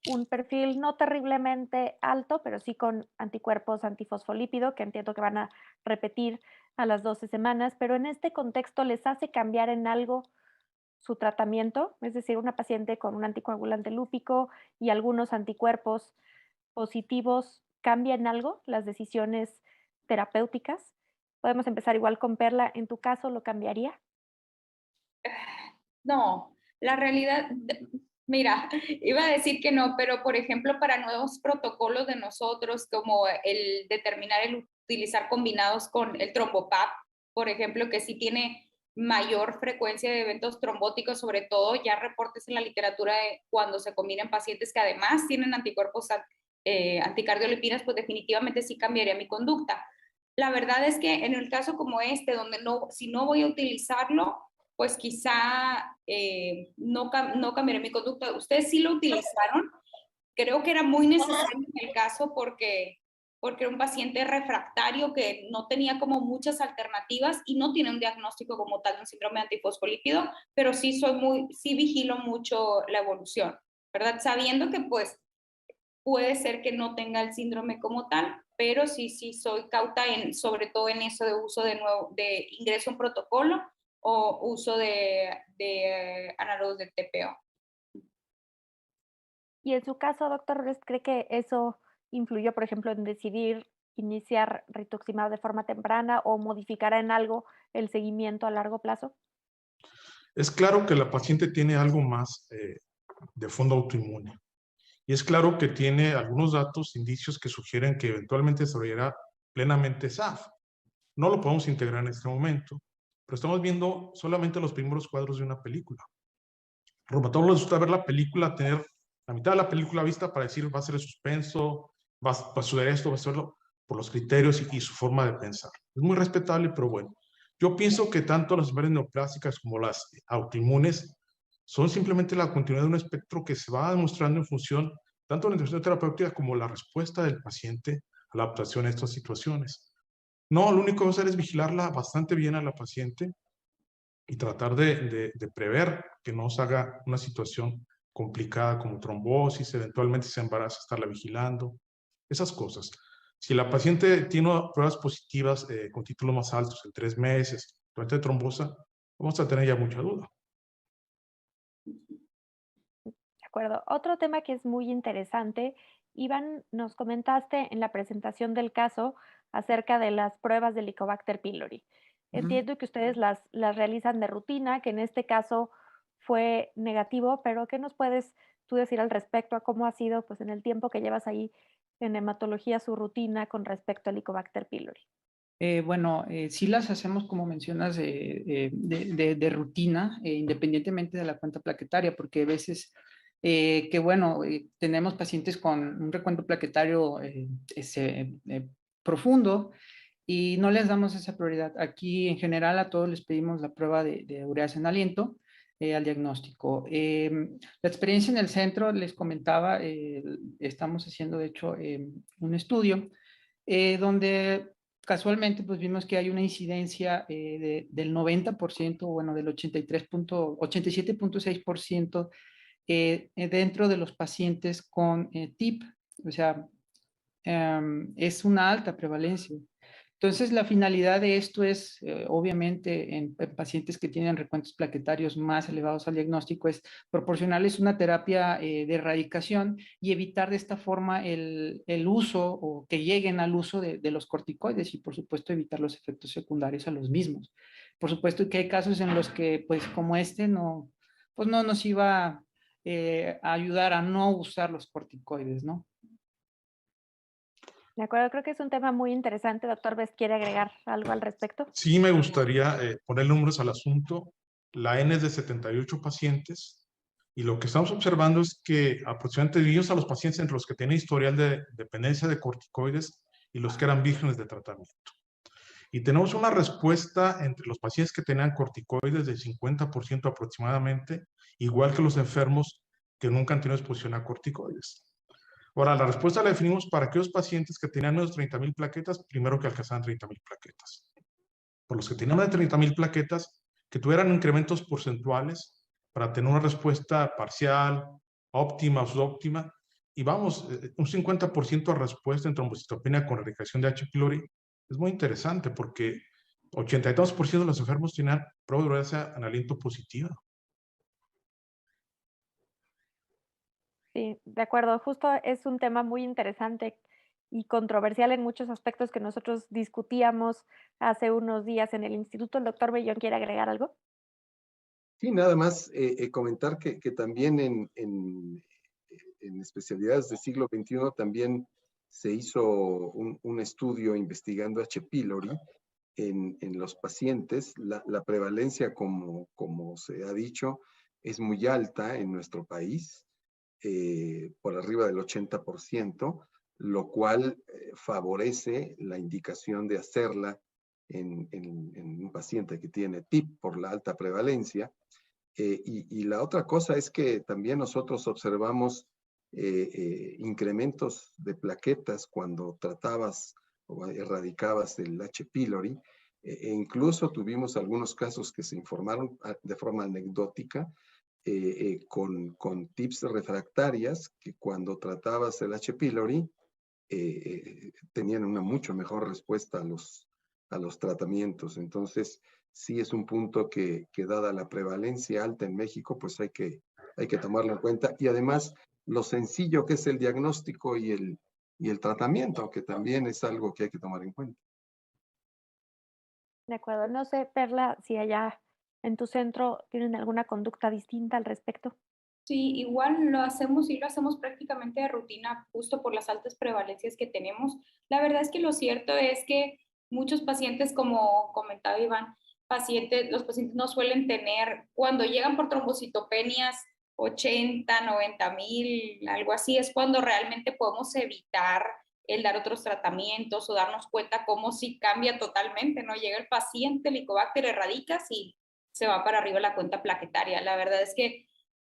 un perfil no terriblemente alto, pero sí con anticuerpos antifosfolípido, que entiendo que van a repetir a las 12 semanas, pero en este contexto les hace cambiar en algo su tratamiento, es decir, una paciente con un anticoagulante lúpico y algunos anticuerpos positivos, ¿cambia en algo las decisiones terapéuticas? Podemos empezar igual con Perla, ¿en tu caso lo cambiaría? No, la realidad, mira, iba a decir que no, pero por ejemplo, para nuevos protocolos de nosotros, como el determinar el utilizar combinados con el trombopap, por ejemplo, que sí tiene mayor frecuencia de eventos trombóticos, sobre todo ya reportes en la literatura de cuando se combinan pacientes que además tienen anticuerpos anticardiolipinas, pues definitivamente sí cambiaría mi conducta. La verdad es que en el caso como este, donde no, si no voy a utilizarlo, pues quizá no cambiaré mi conducta. Ustedes sí lo utilizaron. Creo que era muy necesario en el caso porque era un paciente refractario que no tenía como muchas alternativas y no tiene un diagnóstico como tal de un síndrome antifosfolípido, pero sí sí vigilo mucho la evolución, ¿verdad? Sabiendo que pues puede ser que no tenga el síndrome como tal, pero sí soy cauta sobre todo en eso de uso de ingreso a un protocolo o uso de análogos de TPO. Y en su caso, doctor, ¿cree que eso influyó, por ejemplo, en decidir iniciar rituximab de forma temprana o modificará en algo el seguimiento a largo plazo? Es claro que la paciente tiene algo más de fondo autoinmune. Y es claro que tiene algunos datos, indicios que sugieren que eventualmente desarrollará plenamente SAF. No lo podemos integrar en este momento, pero estamos viendo solamente los primeros cuadros de una película. Al reumatólogo les gusta ver la película, tener la mitad de la película vista para decir va a ser el suspenso, va a suceder esto, va a hacerlo, por los criterios y su forma de pensar. Es muy respetable, pero bueno. Yo pienso que tanto las enfermedades neoplásicas como las autoinmunes son simplemente la continuidad de un espectro que se va demostrando en función tanto de la intervención terapéutica como la respuesta del paciente a la adaptación a estas situaciones. No, lo único que vamos a hacer es vigilarla bastante bien a la paciente y tratar de prever que no se haga una situación complicada como trombosis, eventualmente se embaraza, estarla vigilando, esas cosas. Si la paciente tiene pruebas positivas con títulos más altos en 3 meses, durante trombosa, vamos a tener ya mucha duda. De acuerdo. Otro tema que es muy interesante, Iván, nos comentaste en la presentación del caso acerca de las pruebas de Helicobacter pylori. Entiendo que ustedes las realizan de rutina, que en este caso fue negativo, pero ¿qué nos puedes tú decir al respecto a cómo ha sido, pues, en el tiempo que llevas ahí en hematología, su rutina con respecto al Helicobacter pylori? Bueno, sí las hacemos, como mencionas, de rutina, independientemente de la cuenta plaquetaria, porque a veces que, bueno, tenemos pacientes con un recuento plaquetario profundo y no les damos esa prioridad. Aquí, en general, a todos les pedimos la prueba de ureas en aliento al diagnóstico. La experiencia en el centro, les comentaba, estamos haciendo, de hecho, un estudio donde casualmente pues vimos que hay una incidencia del 90%, bueno, del 87.6% dentro de los pacientes con TIP, o sea, es una alta prevalencia. Entonces, la finalidad de esto es, obviamente, en pacientes que tienen recuentos plaquetarios más elevados al diagnóstico, es proporcionarles una terapia de erradicación y evitar de esta forma el uso o que lleguen al uso de los corticoides y, por supuesto, evitar los efectos secundarios a los mismos. Por supuesto que hay casos en los que, pues, como este, no, pues no nos iba a ayudar a no usar los corticoides, ¿no? De acuerdo, creo que es un tema muy interesante. Doctor Bess, ¿quiere agregar algo al respecto? Sí, me gustaría poner números al asunto. La N es de 78 pacientes y lo que estamos observando es que aproximadamente dividimos a los pacientes entre los que tienen historial de dependencia de corticoides y los que eran vírgenes de tratamiento. Y tenemos una respuesta entre los pacientes que tenían corticoides del 50% aproximadamente, igual que los enfermos que nunca han tenido exposición a corticoides. Ahora, la respuesta la definimos para aquellos pacientes que tenían menos de 30.000 plaquetas, primero que alcanzaban 30.000 plaquetas. Por los que tenían más de 30.000 plaquetas, que tuvieran incrementos porcentuales para tener una respuesta parcial, óptima o subóptima. Y vamos, un 50% de respuesta en trombocitopenia con erradicación de H. pylori es muy interesante porque 82% de los enfermos tenían prueba de urease en aliento positiva. Sí, de acuerdo. Justo es un tema muy interesante y controversial en muchos aspectos que nosotros discutíamos hace unos días en el instituto. ¿El doctor Bellón quiere agregar algo? Sí, nada más comentar que también en especialidades del siglo XXI también se hizo un estudio investigando H. pylori en los pacientes. La prevalencia, como se ha dicho, es muy alta en nuestro país, por arriba del 80%, lo cual favorece la indicación de hacerla en un paciente que tiene TIP por la alta prevalencia. Y la otra cosa es que también nosotros observamos incrementos de plaquetas cuando tratabas o erradicabas el H. pylori. Incluso tuvimos algunos casos que se informaron de forma anecdótica con TIPs refractarias que cuando tratabas el H. pylori tenían una mucho mejor respuesta a los tratamientos. Entonces, sí es un punto que dada la prevalencia alta en México, pues hay que tomarlo en cuenta. Y además, lo sencillo que es el diagnóstico y el tratamiento, que también es algo que hay que tomar en cuenta. De acuerdo. No sé, Perla, si allá en tu centro tienen alguna conducta distinta al respecto. Sí, igual lo hacemos y lo hacemos prácticamente de rutina, justo por las altas prevalencias que tenemos. La verdad es que lo cierto es que muchos pacientes, como comentaba Iván, los pacientes no suelen tener, cuando llegan por trombocitopenias 80, 90.000, algo así, es cuando realmente podemos evitar el dar otros tratamientos o darnos cuenta cómo sí cambia totalmente, ¿no? Llega el paciente, el Helicobacter erradicas y se va para arriba la cuenta plaquetaria. La verdad es que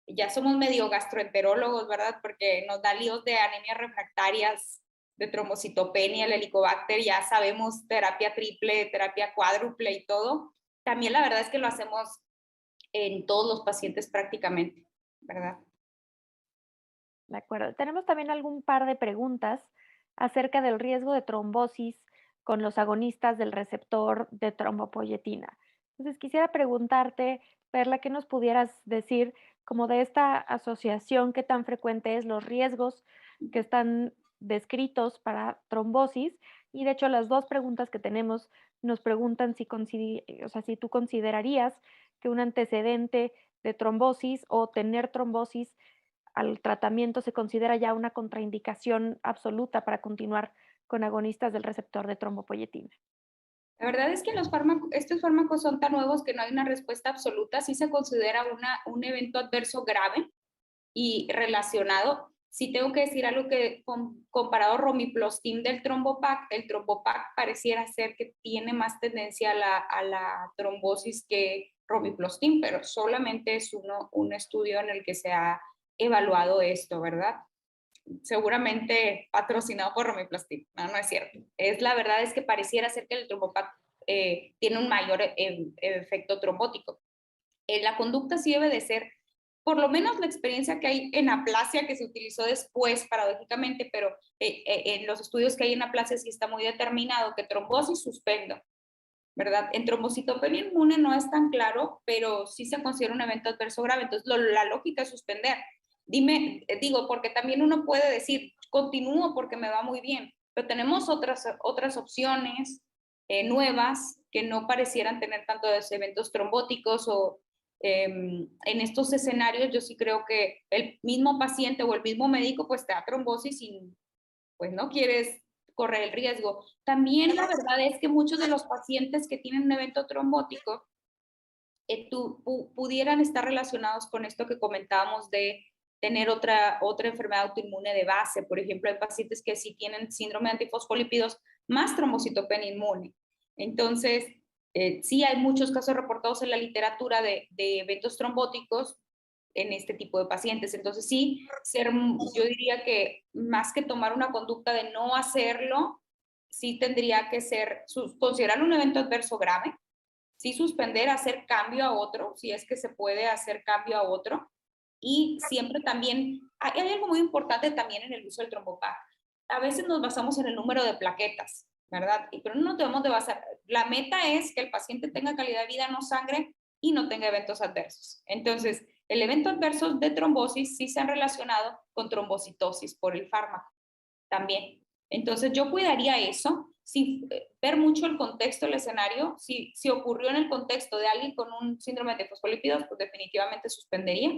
ya somos medio gastroenterólogos, ¿verdad? Porque nos da líos de anemias refractarias, de trombocitopenia, el helicobacter, ya sabemos terapia triple, terapia cuádruple y todo. También la verdad es que lo hacemos en todos los pacientes prácticamente, ¿verdad? De acuerdo. Tenemos también algún par de preguntas acerca del riesgo de trombosis con los agonistas del receptor de trombopoyetina. Entonces, quisiera preguntarte, Perla, ¿qué nos pudieras decir como de esta asociación? ¿Qué tan frecuente es los riesgos que están descritos para trombosis? Y de hecho, las dos preguntas que tenemos nos preguntan si, o sea, si tú considerarías que un antecedente de trombosis o tener trombosis al tratamiento se considera ya una contraindicación absoluta para continuar con agonistas del receptor de trombopoyetina? La verdad es que estos fármacos son tan nuevos que no hay una respuesta absoluta. Sí se considera un evento adverso grave y relacionado. Sí tengo que decir algo que comparado Romiplastim del Trombopac, el Trombopac pareciera ser que tiene más tendencia a la trombosis que Romiplastim, pero solamente es un estudio en el que se ha evaluado esto, ¿verdad? Seguramente patrocinado por Romiplastim. No, no es cierto. La verdad es que pareciera ser que el Trombopac tiene un mayor efecto trombótico. La conducta sí debe de ser, por lo menos la experiencia que hay en aplasia, que se utilizó después paradójicamente, pero en los estudios que hay en aplasia sí está muy determinado que trombosis suspendo, ¿verdad? En trombocitopenia inmune no es tan claro, pero sí se considera un evento adverso grave. Entonces, la lógica es suspender. Digo, porque también uno puede decir, continúo porque me va muy bien, pero tenemos otras opciones nuevas que no parecieran tener tantos eventos trombóticos o en estos escenarios yo sí creo que el mismo paciente o el mismo médico pues te da trombosis y pues no quieres correr el riesgo. También la verdad es que muchos de los pacientes que tienen un evento trombótico pudieran estar relacionados con esto que comentábamos de tener otra enfermedad autoinmune de base. Por ejemplo, hay pacientes que sí tienen síndrome de antifosfolípidos más trombocitopenia inmune. Entonces, sí hay muchos casos reportados en la literatura de eventos trombóticos en este tipo de pacientes. Entonces, sí, yo diría que más que tomar una conducta de no hacerlo, sí tendría que ser, considerar un evento adverso grave, sí suspender, hacer cambio a otro, si es que se puede hacer cambio a otro. Y siempre también, hay algo muy importante también en el uso del Trombopac. A veces nos basamos en el número de plaquetas, ¿verdad? Pero no nos debemos de basar. La meta es que el paciente tenga calidad de vida, no sangre y no tenga eventos adversos. Entonces, el evento adverso de trombosis sí se han relacionado con trombocitosis por el fármaco también. Entonces, yo cuidaría eso, ver mucho el contexto del escenario. Si ocurrió en el contexto de alguien con un síndrome de fosfolípidos, pues definitivamente suspendería.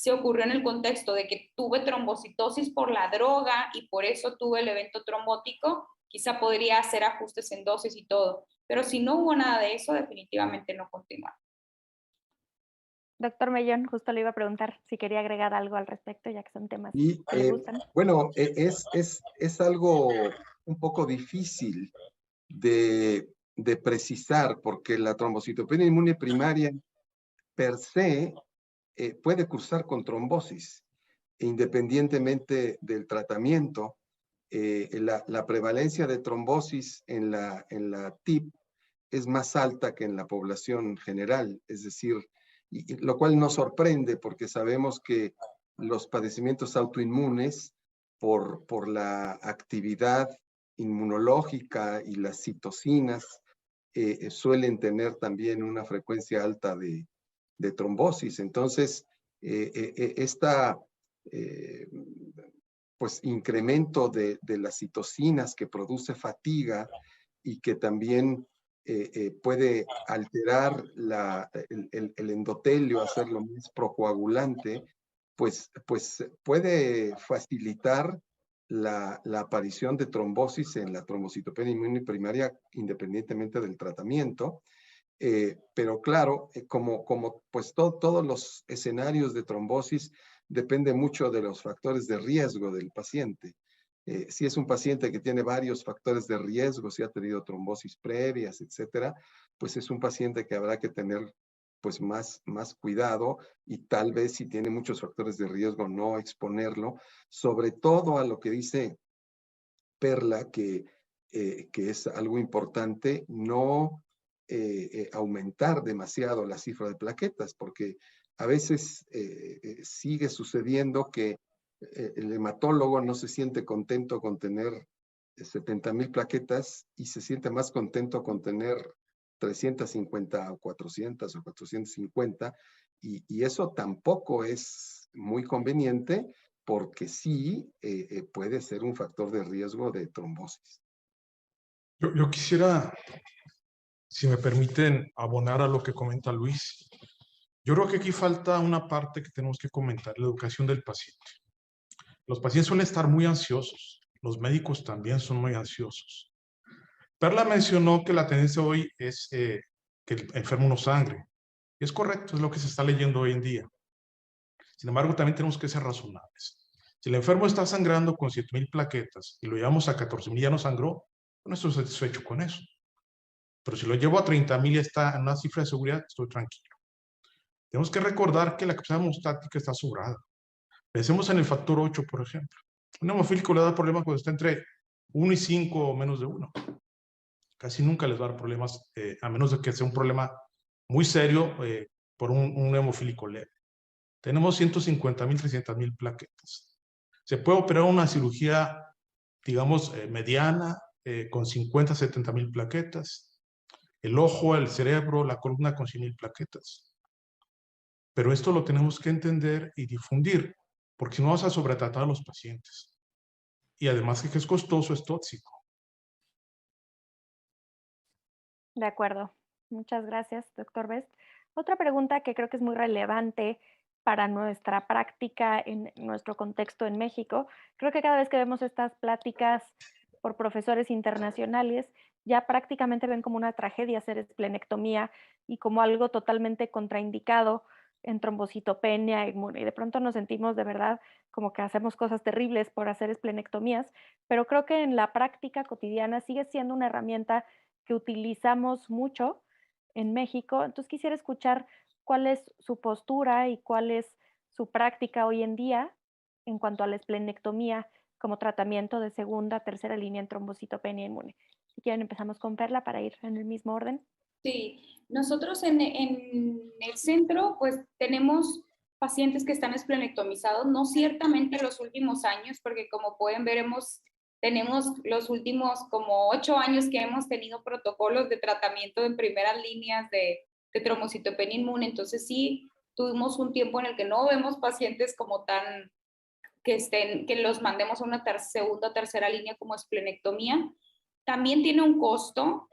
Si ocurrió en el contexto de que tuve trombocitosis por la droga y por eso tuve el evento trombótico, quizá podría hacer ajustes en dosis y todo. Pero si no hubo nada de eso, definitivamente no continuar. Doctor Mellón, justo le iba a preguntar si quería agregar algo al respecto, ya que son temas que le gustan. Bueno, es algo un poco difícil de precisar, porque la trombocitopenia inmune primaria per se puede cursar con trombosis, independientemente del tratamiento. La prevalencia de trombosis en la TIP es más alta que en la población general, es decir, lo cual nos sorprende porque sabemos que los padecimientos autoinmunes, por la actividad inmunológica y las citocinas, suelen tener también una frecuencia alta de trombosis. Entonces, pues incremento de las citocinas que produce fatiga y que también puede alterar el endotelio, hacerlo más procoagulante, pues puede facilitar la aparición de trombosis en la trombocitopenia inmune primaria independientemente del tratamiento. Pero claro, como pues todos los escenarios de trombosis depende mucho de los factores de riesgo del paciente. Si es un paciente que tiene varios factores de riesgo, si ha tenido trombosis previas, etcétera, pues es un paciente que habrá que tener pues más cuidado y tal vez si tiene muchos factores de riesgo no exponerlo, sobre todo a lo que dice Perla, que es algo importante, no aumentar demasiado la cifra de plaquetas, porque a veces sigue sucediendo que el hematólogo no se siente contento con tener 70,000 plaquetas y se siente más contento con tener 350 o 400 o 450 y eso tampoco es muy conveniente porque sí puede ser un factor de riesgo de trombosis. Yo quisiera, si me permiten, abonar a lo que comenta Luis. Yo creo que aquí falta una parte que tenemos que comentar, la educación del paciente. Los pacientes suelen estar muy ansiosos. Los médicos también son muy ansiosos. Perla mencionó que la tendencia hoy es que el enfermo no sangre. Y es correcto, es lo que se está leyendo hoy en día. Sin embargo, también tenemos que ser razonables. Si el enfermo está sangrando con 7,000 plaquetas y lo llevamos a 14,000 y ya no sangró, no estoy satisfecho con eso. Pero si lo llevo a 30,000 y está en una cifra de seguridad, estoy tranquilo. Tenemos que recordar que la capacidad hemostática está sobrada. Pensemos en el factor 8, por ejemplo. Un hemofílico le da problemas cuando está entre 1 y 5 o menos de 1. Casi nunca les va a dar problemas, a menos de que sea un problema muy serio por un hemofílico leve. Tenemos 150,000, 300,000 plaquetas. Se puede operar una cirugía, digamos, mediana, con 50, 70,000 plaquetas. El ojo, el cerebro, la columna con 100,000 plaquetas. Pero esto lo tenemos que entender y difundir, porque si no vas a sobretratar a los pacientes. Y además que es costoso, es tóxico. De acuerdo. Muchas gracias, doctor Best. Otra pregunta que creo que es muy relevante para nuestra práctica en nuestro contexto en México. Creo que cada vez que vemos estas pláticas por profesores internacionales, ya prácticamente ven como una tragedia hacer esplenectomía y como algo totalmente contraindicado en trombocitopenia y de pronto nos sentimos de verdad como que hacemos cosas terribles por hacer esplenectomías, pero creo que en la práctica cotidiana sigue siendo una herramienta que utilizamos mucho en México. Entonces quisiera escuchar cuál es su postura y cuál es su práctica hoy en día en cuanto a la esplenectomía como tratamiento de segunda, tercera línea en trombocitopenia inmune. Si quieren empezamos con Perla para ir en el mismo orden. Sí, nosotros en el centro pues tenemos pacientes que están esplenectomizados, no ciertamente en los últimos años, porque como pueden ver tenemos los últimos como 8 años que hemos tenido protocolos de tratamiento en primeras líneas de trombocitopenia inmune, entonces sí tuvimos un tiempo en el que no vemos pacientes como tan que los mandemos a una segunda o tercera línea como esplenectomía. También tiene un costo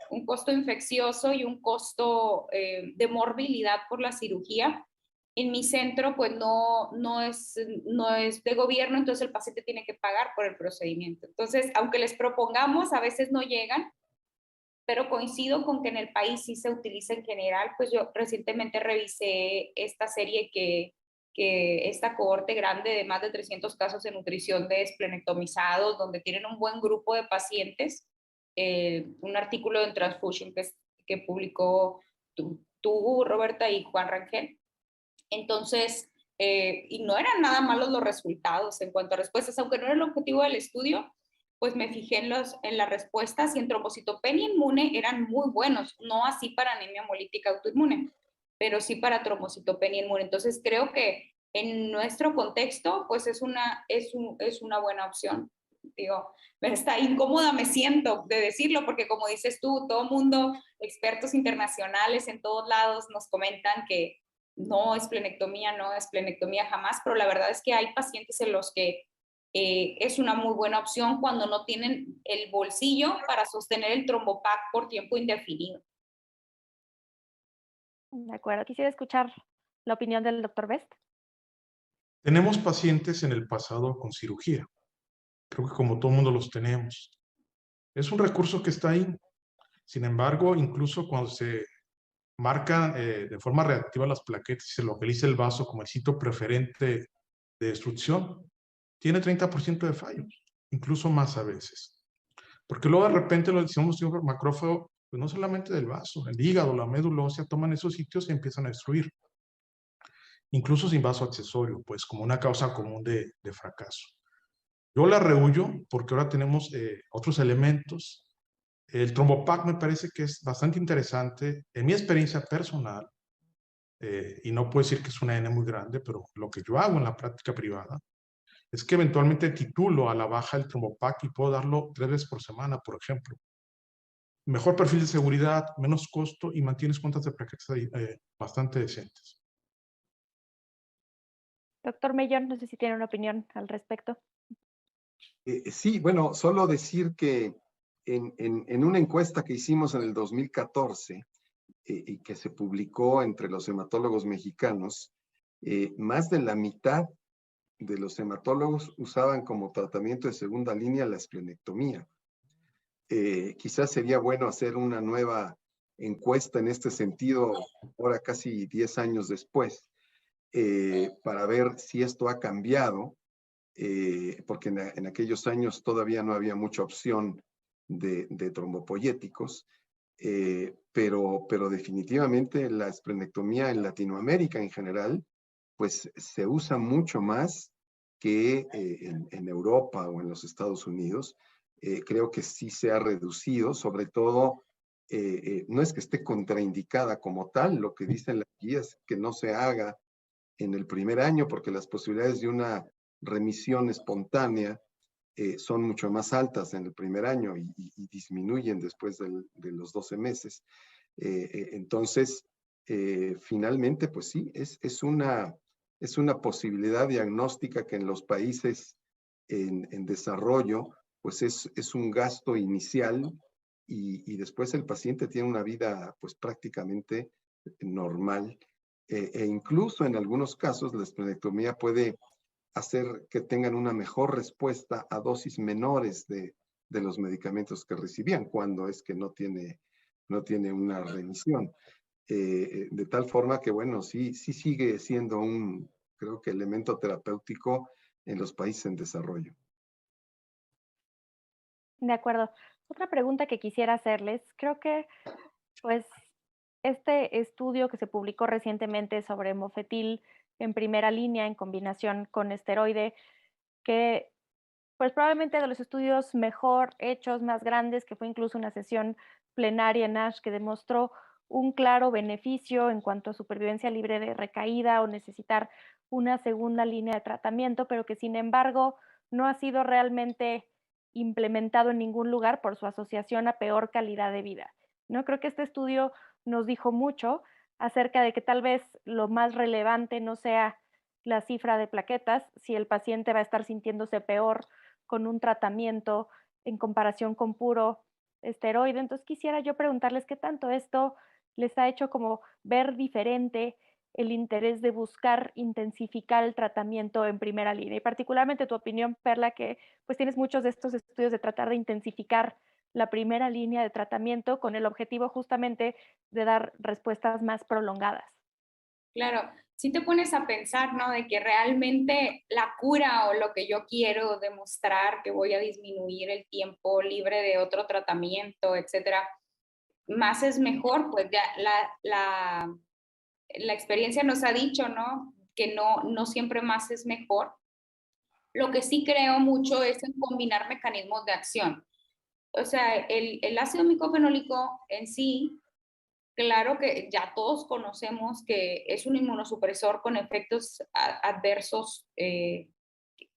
infeccioso y un costo de morbilidad por la cirugía. En mi centro, pues no es de gobierno, entonces el paciente tiene que pagar por el procedimiento. Entonces, aunque les propongamos, a veces no llegan, pero coincido con que en el país sí se utiliza en general. Pues yo recientemente revisé esta serie que esta cohorte grande de más de 300 casos de nutrición de esplenectomizados, donde tienen un buen grupo de pacientes, un artículo en Transfusion que publicó tú, Roberta, y Juan Rangel. Entonces, y no eran nada malos los resultados en cuanto a respuestas, aunque no era el objetivo del estudio, pues me fijé en las respuestas y en trombocitopenia inmune eran muy buenos, no así para anemia hemolítica autoinmune, pero sí para trombocitopenia inmune. Entonces creo que en nuestro contexto, pues es una buena opción. Digo, está incómoda me siento de decirlo, porque como dices tú, todo mundo, expertos internacionales en todos lados nos comentan que no esplenectomía jamás, pero la verdad es que hay pacientes en los que es una muy buena opción cuando no tienen el bolsillo para sostener el trombopac por tiempo indefinido. De acuerdo. Quisiera escuchar la opinión del doctor Best. Tenemos pacientes en el pasado con cirugía. Creo que como todo mundo los tenemos. Es un recurso que está ahí. Sin embargo, incluso cuando se marcan de forma reactiva las plaquetas y se localiza el vaso como el sitio preferente de destrucción, tiene 30% de fallos, incluso más a veces. Porque luego de repente lo decimos de un macrófago, pues no solamente del vaso, el hígado, la médula ósea toman esos sitios y empiezan a destruir. Incluso sin vaso accesorio, pues como una causa común de fracaso. Yo la rehuyo porque ahora tenemos otros elementos. El trombopac me parece que es bastante interesante. En mi experiencia personal, y no puedo decir que es una N muy grande, pero lo que yo hago en la práctica privada es que eventualmente titulo a la baja el trombopac y puedo darlo 3 veces por semana, por ejemplo. Mejor perfil de seguridad, menos costo y mantienes cuentas de plaquetas bastante decentes. Doctor Mellón, no sé si tiene una opinión al respecto. Sí, bueno, solo decir que en una encuesta que hicimos en el 2014, y que se publicó entre los hematólogos mexicanos, más de la mitad de los hematólogos usaban como tratamiento de segunda línea la esplenectomía. Quizás sería bueno hacer una nueva encuesta en este sentido, ahora casi 10 años después, para ver si esto ha cambiado, porque en aquellos años todavía no había mucha opción de trombopoyéticos, pero definitivamente la esplenectomía en Latinoamérica en general, pues se usa mucho más que en Europa o en los Estados Unidos. Creo que sí se ha reducido, sobre todo, no es que esté contraindicada como tal, lo que dicen las guías, que no se haga en el primer año, porque las posibilidades de una remisión espontánea son mucho más altas en el primer año y disminuyen después de los 12 meses. Entonces, finalmente, pues sí, es una posibilidad diagnóstica que en los países en desarrollo, pues es un gasto inicial y después el paciente tiene una vida pues prácticamente normal. E incluso en algunos casos la esplenectomía puede hacer que tengan una mejor respuesta a dosis menores de los medicamentos que recibían, cuando es que no tiene una remisión. De tal forma que, bueno, sí sigue siendo creo que elemento terapéutico en los países en desarrollo. De acuerdo. Otra pregunta que quisiera hacerles, creo que, pues, este estudio que se publicó recientemente sobre Mofetil en primera línea en combinación con esteroide, que pues probablemente de los estudios mejor hechos, más grandes, que fue incluso una sesión plenaria en ASH que demostró un claro beneficio en cuanto a supervivencia libre de recaída o necesitar una segunda línea de tratamiento, pero que sin embargo no ha sido realmente implementado en ningún lugar por su asociación a peor calidad de vida. ¿No? Creo que este estudio nos dijo mucho acerca de que tal vez lo más relevante no sea la cifra de plaquetas, si el paciente va a estar sintiéndose peor con un tratamiento en comparación con puro esteroide. Entonces quisiera yo preguntarles qué tanto esto les ha hecho como ver diferente el interés de buscar intensificar el tratamiento en primera línea. Y particularmente tu opinión, Perla, que pues tienes muchos de estos estudios de tratar de intensificar la primera línea de tratamiento con el objetivo justamente de dar respuestas más prolongadas. Claro, si te pones a pensar, ¿no? De que realmente la cura o lo que yo quiero demostrar, que voy a disminuir el tiempo libre de otro tratamiento, etcétera, más es mejor, pues ya la experiencia nos ha dicho, ¿no? Que no siempre más es mejor. Lo que sí creo mucho es en combinar mecanismos de acción. O sea, el ácido micofenólico en sí, claro que ya todos conocemos que es un inmunosupresor con efectos adversos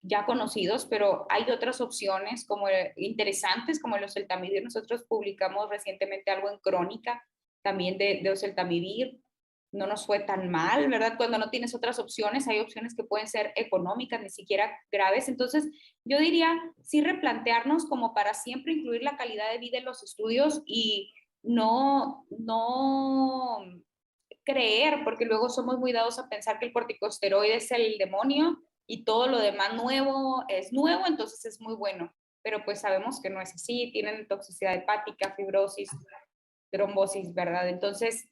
ya conocidos, pero hay otras opciones interesantes como el oseltamivir. Nosotros publicamos recientemente algo en Crónica también de oseltamivir. No nos fue tan mal, ¿verdad? Cuando no tienes otras opciones, hay opciones que pueden ser económicas, ni siquiera graves. Entonces, yo diría, sí replantearnos como para siempre incluir la calidad de vida en los estudios y no creer, porque luego somos muy dados a pensar que el corticosteroide es el demonio y todo lo demás nuevo es nuevo, entonces es muy bueno. Pero pues sabemos que no es así, tienen toxicidad hepática, fibrosis, trombosis, ¿verdad? Entonces,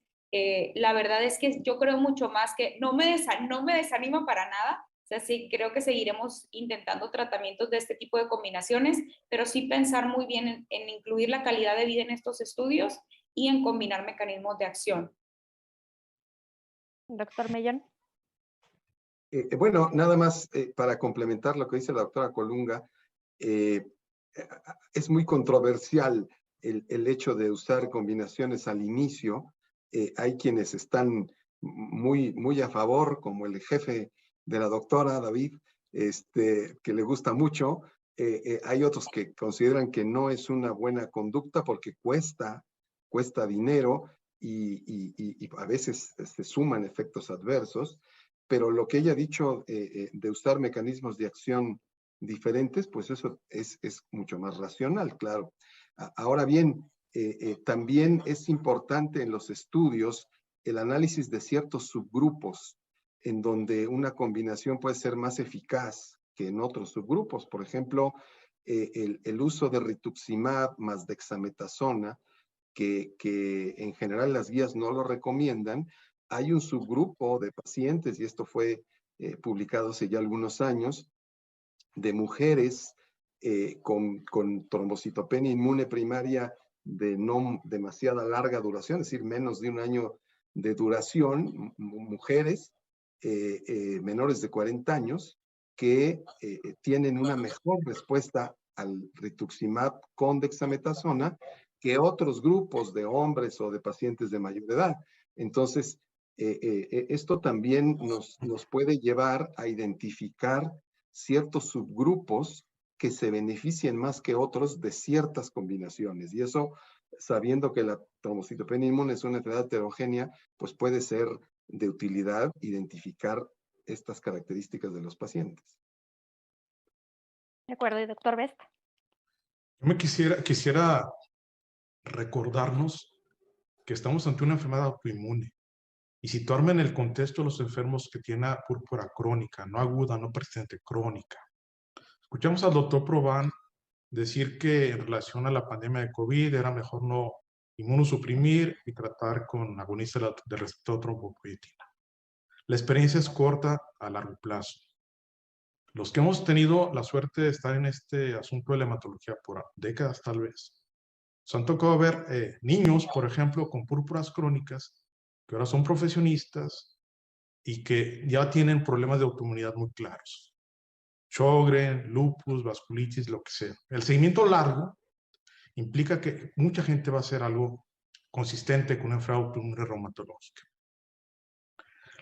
la verdad es que yo creo mucho más que no me desanima para nada. O sea, sí, creo que seguiremos intentando tratamientos de este tipo de combinaciones, pero sí pensar muy bien en incluir la calidad de vida en estos estudios y en combinar mecanismos de acción. Doctor Mellón. Bueno, nada más para complementar lo que dice la doctora Colunga, es muy controversial el hecho de usar combinaciones al inicio. Hay quienes están muy a favor, como el jefe de la doctora, David, que le gusta mucho. Hay otros que consideran que no es una buena conducta porque cuesta dinero y a veces se suman efectos adversos. Pero lo que ella ha dicho de usar mecanismos de acción diferentes, pues eso es mucho más racional, claro. Ahora bien, también es importante en los estudios el análisis de ciertos subgrupos en donde una combinación puede ser más eficaz que en otros subgrupos. Por ejemplo, el uso de rituximab más dexametasona, que en general las guías no lo recomiendan. Hay un subgrupo de pacientes, y esto fue publicado hace ya algunos años, de mujeres con trombocitopenia inmune primaria de no demasiada larga duración, es decir, menos de un año de duración, mujeres menores de 40 años que tienen una mejor respuesta al rituximab con dexametasona que otros grupos de hombres o de pacientes de mayor edad. Entonces, esto también nos puede llevar a identificar ciertos subgrupos que se beneficien más que otros de ciertas combinaciones. Y eso, sabiendo que la trombocitopenia inmune es una enfermedad heterogénea, pues puede ser de utilidad identificar estas características de los pacientes. De acuerdo, y doctor Best. Yo quisiera recordarnos que estamos ante una enfermedad autoinmune y situarme en el contexto de los enfermos que tienen púrpura crónica, no aguda, no persistente, crónica. Escuchamos al doctor Provan decir que en relación a la pandemia de COVID era mejor no inmunosuprimir y tratar con agonistas de receptor trombopoietina. La experiencia es corta a largo plazo. Los que hemos tenido la suerte de estar en este asunto de la hematología por décadas tal vez, nos han tocado ver niños, por ejemplo, con púrpuras crónicas, que ahora son profesionistas y que ya tienen problemas de autoinmunidad muy claros. Sjögren, lupus, vasculitis, lo que sea. El seguimiento largo implica que mucha gente va a hacer algo consistente con una enfermedad autoinmune reumatológica.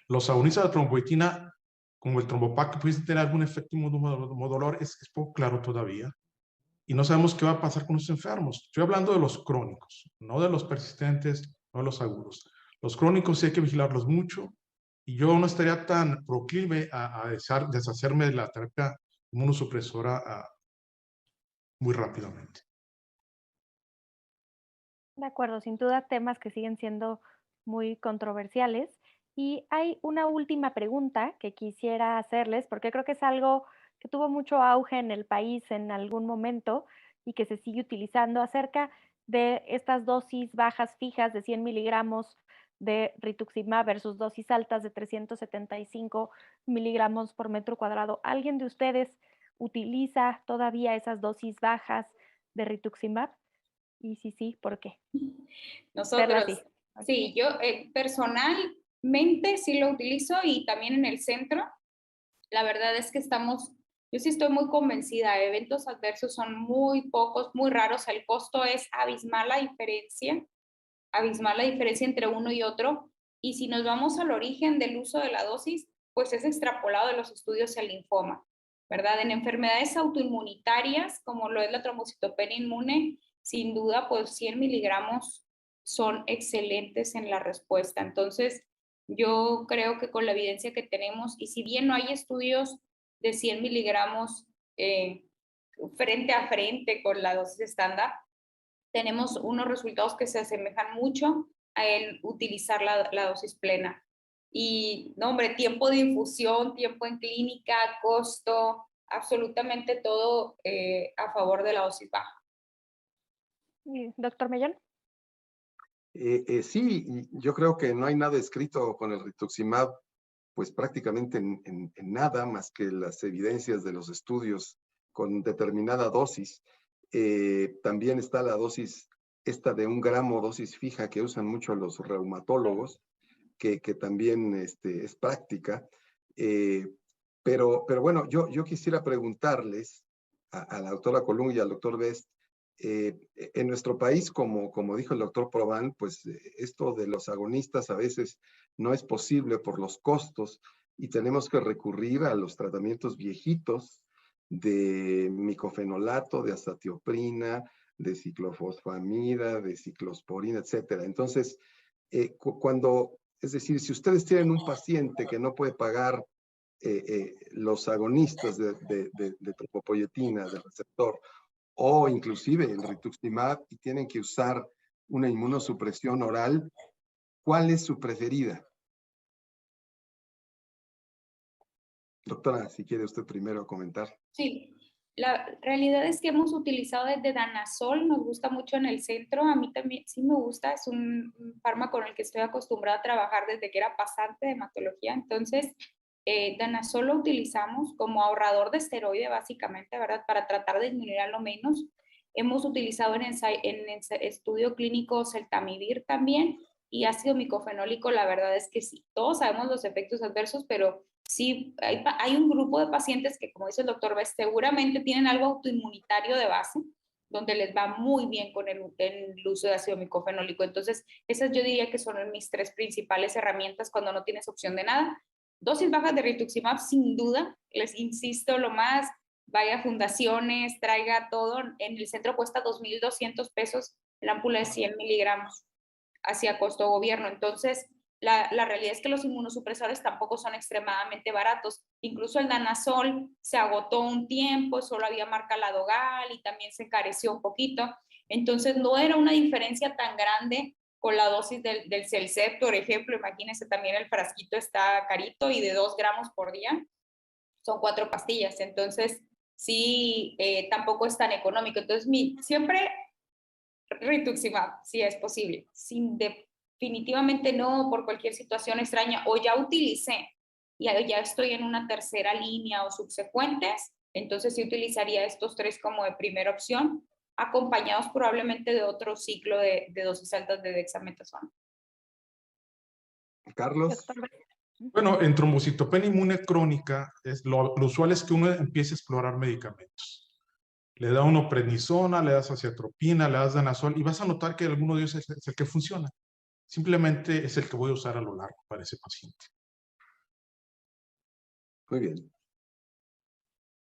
Los agonistas de trombopoietina, como el trombopac, que pueden tener algún efecto inmunomodulador, es poco claro todavía. Y no sabemos qué va a pasar con los enfermos. Estoy hablando de los crónicos, no de los persistentes, no de los agudos. Los crónicos sí hay que vigilarlos mucho. Y yo no estaría tan proclive a deshacerme de la terapia inmunosupresora muy rápidamente. De acuerdo, sin duda temas que siguen siendo muy controversiales. Y hay una última pregunta que quisiera hacerles, porque creo que es algo que tuvo mucho auge en el país en algún momento y que se sigue utilizando acerca de estas dosis bajas fijas de 100 miligramos de rituximab versus dosis altas de 375 miligramos por metro cuadrado. ¿Alguien de ustedes utiliza todavía esas dosis bajas de rituximab? Y sí, ¿por qué? Nosotros, sí, yo personalmente sí lo utilizo y también en el centro. La verdad es que yo sí estoy muy convencida, eventos adversos son muy pocos, muy raros, el costo es abismal la diferencia entre uno y otro, y si nos vamos al origen del uso de la dosis, pues es extrapolado de los estudios del linfoma, ¿verdad? En enfermedades autoinmunitarias, como lo es la trombocitopenia inmune, sin duda, pues 100 miligramos son excelentes en la respuesta. Entonces, yo creo que con la evidencia que tenemos, y si bien no hay estudios de 100 miligramos frente a frente con la dosis estándar, tenemos unos resultados que se asemejan mucho a el utilizar la dosis plena. Y, no, hombre, tiempo de infusión, tiempo en clínica, costo, absolutamente todo a favor de la dosis baja. Doctor Mellón. Sí, yo creo que no hay nada escrito con el rituximab, pues prácticamente en nada más que las evidencias de los estudios con determinada dosis. También está la dosis, esta de 1 gramo, dosis fija, que usan mucho los reumatólogos, que también es práctica. Pero bueno, yo quisiera preguntarles a la doctora Colung y al doctor Best, en nuestro país, como dijo el doctor Provan, pues esto de los agonistas a veces no es posible por los costos y tenemos que recurrir a los tratamientos viejitos de micofenolato, de azatioprina, de ciclofosfamida, de ciclosporina, etcétera. Entonces, es decir, si ustedes tienen un paciente que no puede pagar los agonistas de tropopoietina, del receptor, o inclusive el rituximab, y tienen que usar una inmunosupresión oral, ¿cuál es su preferida? Doctora, si quiere usted primero comentar. Sí, la realidad es que hemos utilizado desde Danazol, nos gusta mucho en el centro, a mí también sí me gusta, es un fármaco con el que estoy acostumbrada a trabajar desde que era pasante de hematología, entonces Danazol lo utilizamos como ahorrador de esteroide básicamente, ¿verdad? Para tratar de disminuir a lo menos. Hemos utilizado en estudio clínico Celtamivir también y ácido micofenólico, la verdad es que sí, todos sabemos los efectos adversos, pero sí, hay un grupo de pacientes que, como dice el doctor Bess, seguramente tienen algo autoinmunitario de base, donde les va muy bien con el uso de ácido micofenólico. Entonces, esas yo diría que son mis 3 principales herramientas cuando no tienes opción de nada. Dosis bajas de rituximab, sin duda, les insisto, lo más, vaya a fundaciones, traiga todo. En el centro cuesta 2,200 pesos la ámpula de 100 miligramos hacia costo gobierno. Entonces, la realidad es que los inmunosupresores tampoco son extremadamente baratos. Incluso el Danazol se agotó un tiempo, solo había marca Ladogal y también se encareció un poquito. Entonces, no era una diferencia tan grande con la dosis del Celcept, por ejemplo. Imagínense, también el frasquito está carito y de 2 gramos por día. Son 4 pastillas. Entonces, sí, tampoco es tan económico. Entonces, siempre rituximab, si es posible. Definitivamente no por cualquier situación extraña o ya utilicé y ya estoy en una tercera línea o subsecuentes, entonces sí utilizaría estos 3 como de primera opción, acompañados probablemente de otro ciclo de dosis altas de dexametasona. Carlos. Bueno, en trombocitopenia inmune crónica, lo usual es que uno empiece a explorar medicamentos. Le da uno prednisona, le das aciatropina, le das danazol y vas a notar que alguno de ellos es el que funciona. Simplemente es el que voy a usar a lo largo para ese paciente. Muy bien.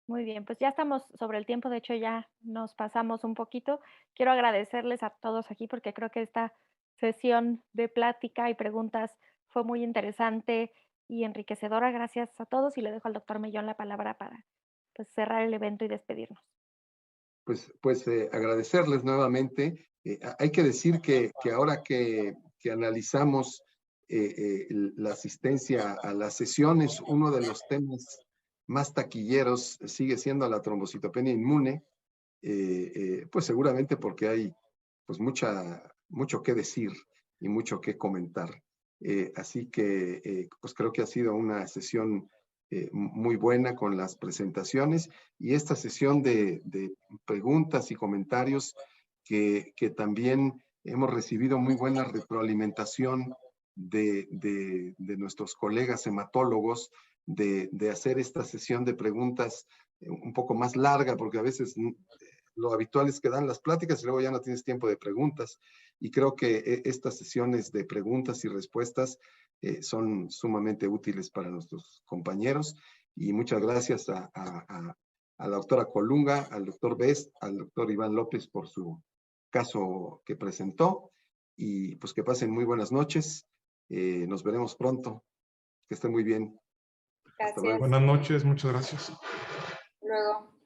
Muy bien, pues ya estamos sobre el tiempo, de hecho ya nos pasamos un poquito. Quiero agradecerles a todos aquí porque creo que esta sesión de plática y preguntas fue muy interesante y enriquecedora. Gracias a todos y le dejo al doctor Mellón la palabra para pues, cerrar el evento y despedirnos. Pues agradecerles nuevamente. Hay que decir que ahora que analizamos la asistencia a las sesiones, uno de los temas más taquilleros sigue siendo la trombocitopenia inmune, pues seguramente porque hay pues mucho que decir y mucho que comentar. Así que pues creo que ha sido una sesión muy buena con las presentaciones y esta sesión de preguntas y comentarios que también hemos recibido muy buena retroalimentación de nuestros colegas hematólogos de hacer esta sesión de preguntas un poco más larga, porque a veces lo habitual es que dan las pláticas y luego ya no tienes tiempo de preguntas. Y creo que estas sesiones de preguntas y respuestas son sumamente útiles para nuestros compañeros. Y muchas gracias a la doctora Colunga, al doctor Bess, al doctor Iván López por su caso que presentó. Y pues que pasen muy buenas noches. Nos veremos pronto. Que estén muy bien. Gracias. Buenas noches, muchas gracias. Luego.